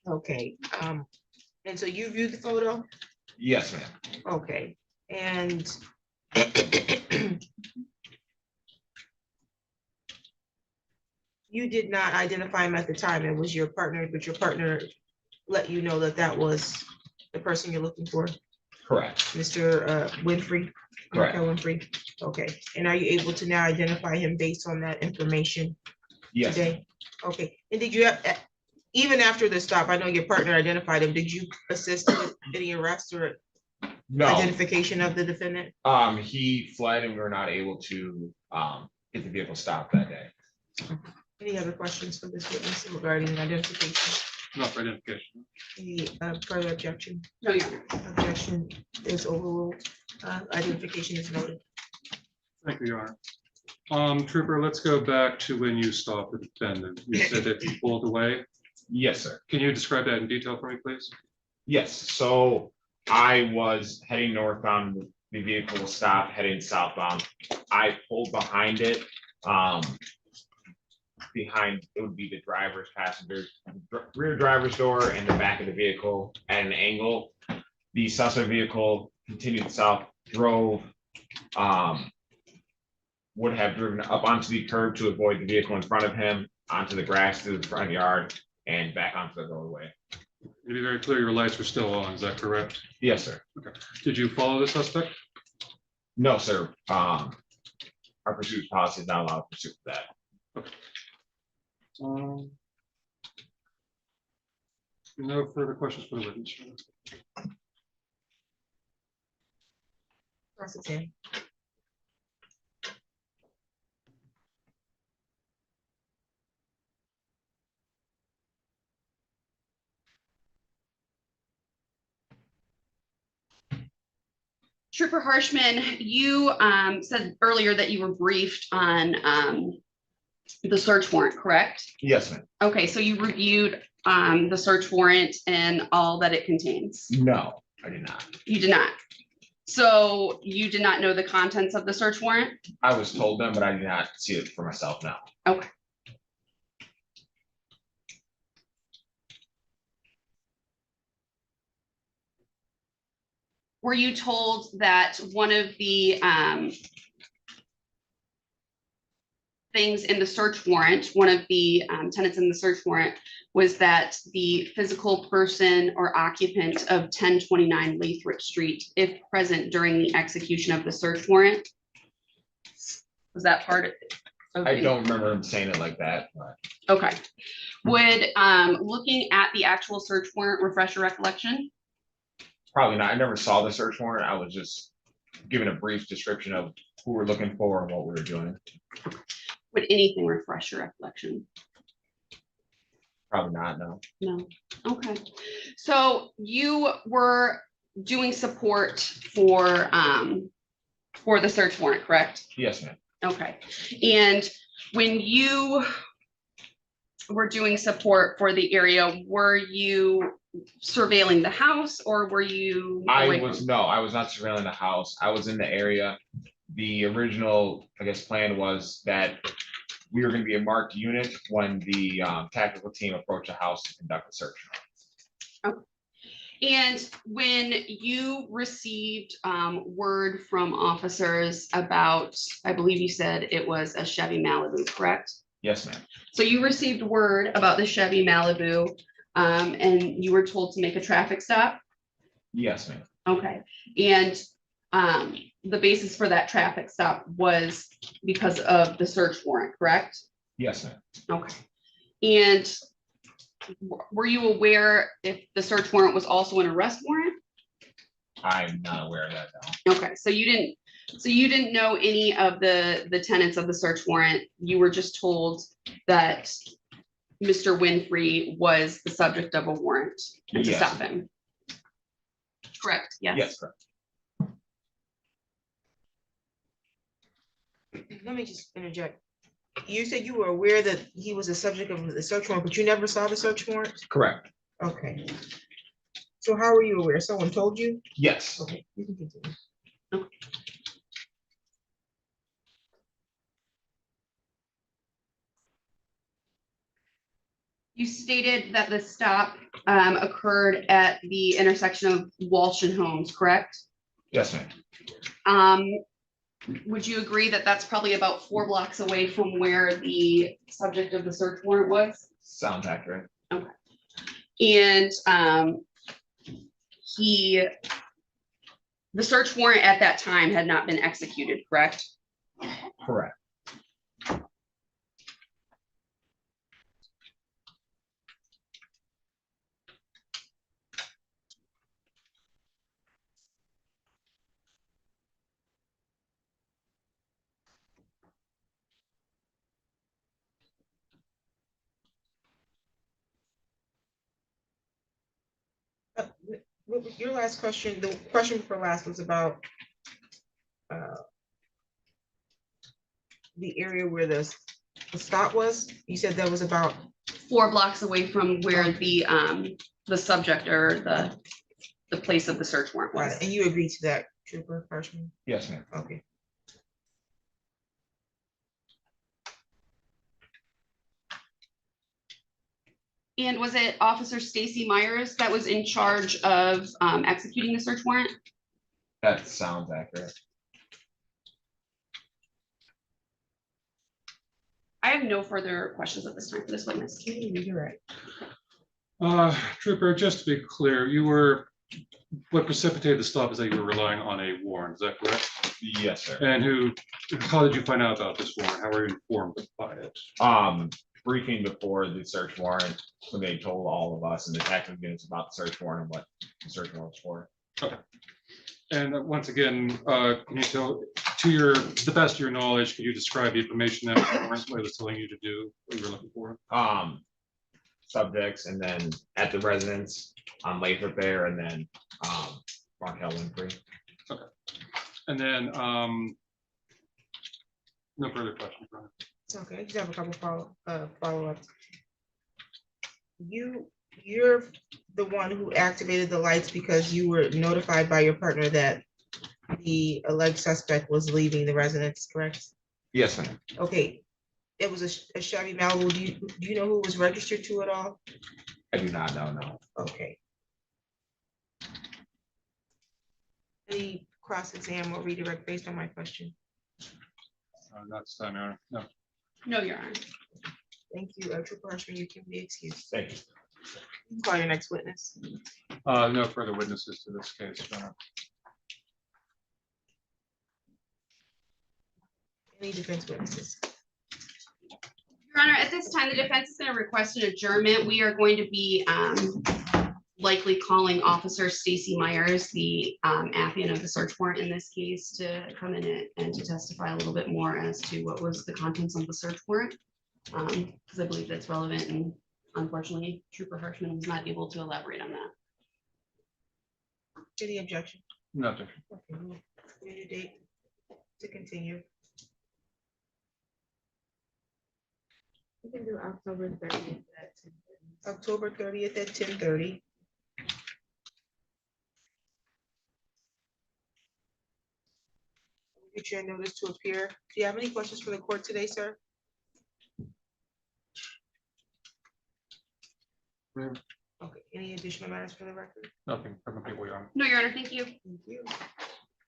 Okay, and so you viewed the photo? Yes, ma'am. Okay, and you did not identify him at the time. It was your partner, but your partner let you know that that was the person you're looking for? Correct. Mr. Winfrey? Correct. Markel Winfrey? Okay, and are you able to now identify him based on that information? Yes. Today? Okay, and did you have, even after the stop, I know your partner identified him, did you assist with any arrest or No. identification of the defendant? He fled and we were not able to get the vehicle stopped that day. Any other questions for this witness regarding identification? Not for identification. Any further objection? No, Your Honor. Objection is overruled. Identification is noted. Thank you, Your Honor. Trooper, let's go back to when you stopped the defendant. You said that he pulled away. Yes, sir. Can you describe that in detail for me, please? Yes, so I was heading northbound, the vehicle was stopped, heading southbound. I pulled behind it. Behind, it would be the driver's rear driver's door and the back of the vehicle at an angle. The suspect vehicle continued south, drove, would have driven up onto the curb to avoid the vehicle in front of him, onto the grass to the front yard, and back onto the roadway. To be very clear, your lights were still on, is that correct? Yes, sir. Okay. Did you follow the suspect? No, sir. Our pursuit policy is not allowed to pursue that. Okay. No further questions for the witness. Cross-examine. Trooper Harshman, you said earlier that you were briefed on the search warrant, correct? Yes, ma'am. Okay, so you reviewed the search warrant and all that it contains? No, I did not. You did not. So you did not know the contents of the search warrant? I was told them, but I did not see it for myself now. Okay. Were you told that one of the things in the search warrant, one of the tenants in the search warrant was that the physical person or occupant of 1029 Lathrop Street, if present during the execution of the search warrant? Was that part of I don't remember him saying it like that, but Okay. Would looking at the actual search warrant refresh your recollection? probably not. I never saw the search warrant. I was just given a brief description of who we're looking for and what we were doing. Would anything refresh your recollection? Probably not, no. No. Okay. So you were doing support for the search warrant, correct? Yes, ma'am. Okay. And when you were doing support for the area, were you surveilling the house or were you? I was not surveilling the house. I was in the area. The original, I guess, plan was that we were going to be a marked unit when the tactical team approached the house to conduct a search. Okay. And when you received word from officers about, I believe you said it was a Chevy Malibu, correct? Yes, ma'am. So you received word about the Chevy Malibu, and you were told to make a traffic stop? Yes, ma'am. Okay, and the basis for that traffic stop was because of the search warrant, correct? Yes, ma'am. Okay. And were you aware if the search warrant was also an arrest warrant? I'm not aware of that now. Okay, so you didn't know any of the tenets of the search warrant. You were just told that Mr. Winfrey was the subject of a warrant and to Yes. stop him. Correct, yes. Yes, correct. Let me just interject. You said you were aware that he was the subject of the search warrant, but you never saw the search warrant? Correct. Okay. So how were you aware? Someone told you? Yes. Okay, you can continue. You stated that the stop occurred at the intersection of Walsh and Holmes, correct? Yes, ma'am. Would you agree that that's probably about 4 blocks away from where the subject of the search warrant was? Sounds accurate. Okay. And the search warrant at that time had not been executed, correct? Correct. What was your last question? The question for last was about the area where the stop was. You said that was about 4 blocks away from where the subject or the place of the search warrant was. right, and you agreed to that, Trooper Freshman? Yes, ma'am. Okay. And was it Officer Stacy Myers that was in charge of executing the search warrant? That sounds accurate. I have no further questions at this time for this witness. You're right. Trooper, just to be clear, what precipitated the stop is that you were relying on a warrant, is that correct? Yes, sir. And how did you find out about this warrant? How were you informed by it? Briefing before the search warrant, when they told all of us in the detective units about the search warrant and what the search warrant was for. Okay. And once again, can you tell, the best of your knowledge, could you describe the information that the warrant was telling you to do, what you were looking for? Subjects, and then at the residence on Lathrop Bear, and then Raquel Winfrey. Okay. And then no further questions, Brian. It's okay. I just have a couple follow-ups. You're the one who activated the lights because you were notified by your partner that the alleged suspect was leaving the residence, correct? Yes, ma'am. Okay. It was a Chevy Malibu. Do you know who it was registered to at all? I do not know, no. Okay. Any cross-exam or redirect based on my question? Not this time, Your Honor. No. No, Your Honor. Thank you. Trooper Hirschman, you can be excused. Thank you. You can call your next witness. No further witnesses to this case, Your Honor. Any defense witnesses? Your Honor, at this time, the defense is going to request an adjournment. We are going to be likely calling Officer Stacy Myers, the affiant of the search warrant in this case, to come in and to testify a little bit more as to what was the contents of the search warrant. Because I believe that's relevant, and unfortunately, Trooper Hirschman was not able to elaborate on that. Any objection? No objection. Okay, we'll create a date to continue. We can do October 30th at 10:30. October 30th at 10:30. Get your notice to appear. Do you have any questions for the court today, sir? Okay, any additional matters for the record? Nothing. I'm complete, Your Honor. No, Your Honor, thank you. Thank you.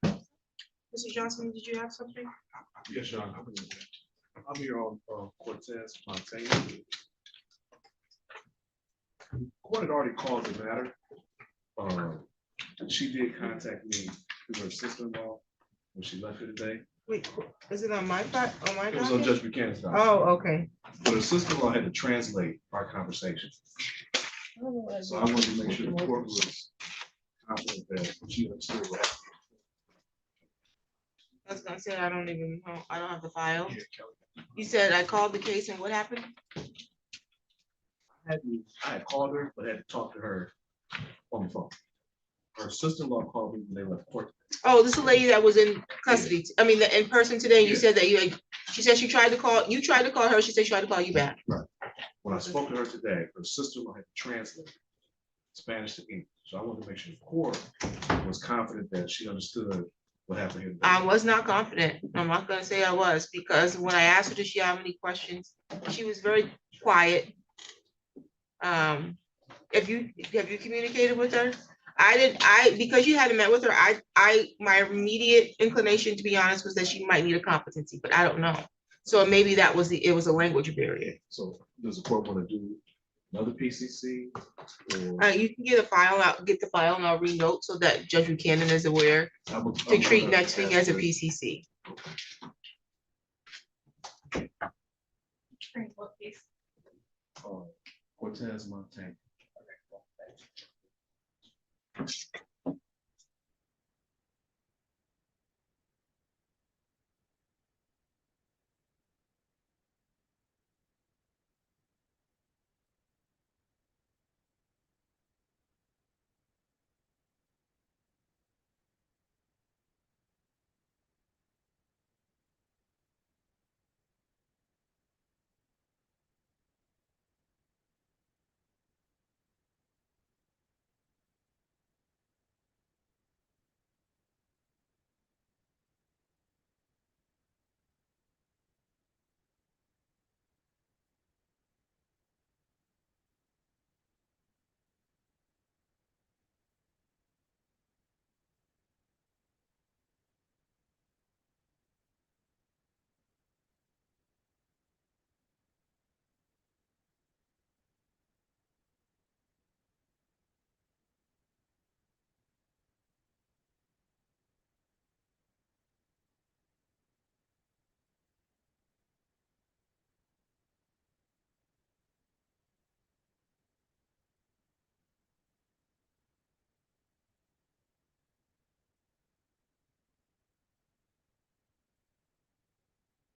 Mr. Johnson, did you have something? Yes, Your Honor. I'm here on Cortez Montana. Court had already called the matter. She did contact me through her sister-in-law when she left here today. Wait, is it on my part, on my It was on docket? Judge Buchanan's docket. Oh, okay. But her sister-in-law had to translate our conversation. So I wanted to make sure the court was confident that she understood what happened. I was gonna say, I don't even know, I don't have the file. You said I called the case and what happened? I had called her, but had to talk to her on the phone. Her sister-in-law called me when they left court. Oh, this is a lady that was in custody, I mean, in person today, you Yeah. said that she said she tried to call, you tried to call her, she said she tried to call you back. Right. When I spoke to her today, her sister-in-law had to translate Spanish to English. So I wanted to make sure the court was confident that she understood what happened here. I was not confident, I'm not gonna say I was, because when I asked her, did she have any questions, she was very quiet. Have you communicated with her? Because you hadn't met with her, my immediate inclination, to be honest, was that she might need a competency, but I don't know. So maybe it was a language barrier. So does the court want to do another PCC? Or You can get the file and I'll renote so that Judge Buchanan is aware to treat next week as a PCC. Cortez Montana.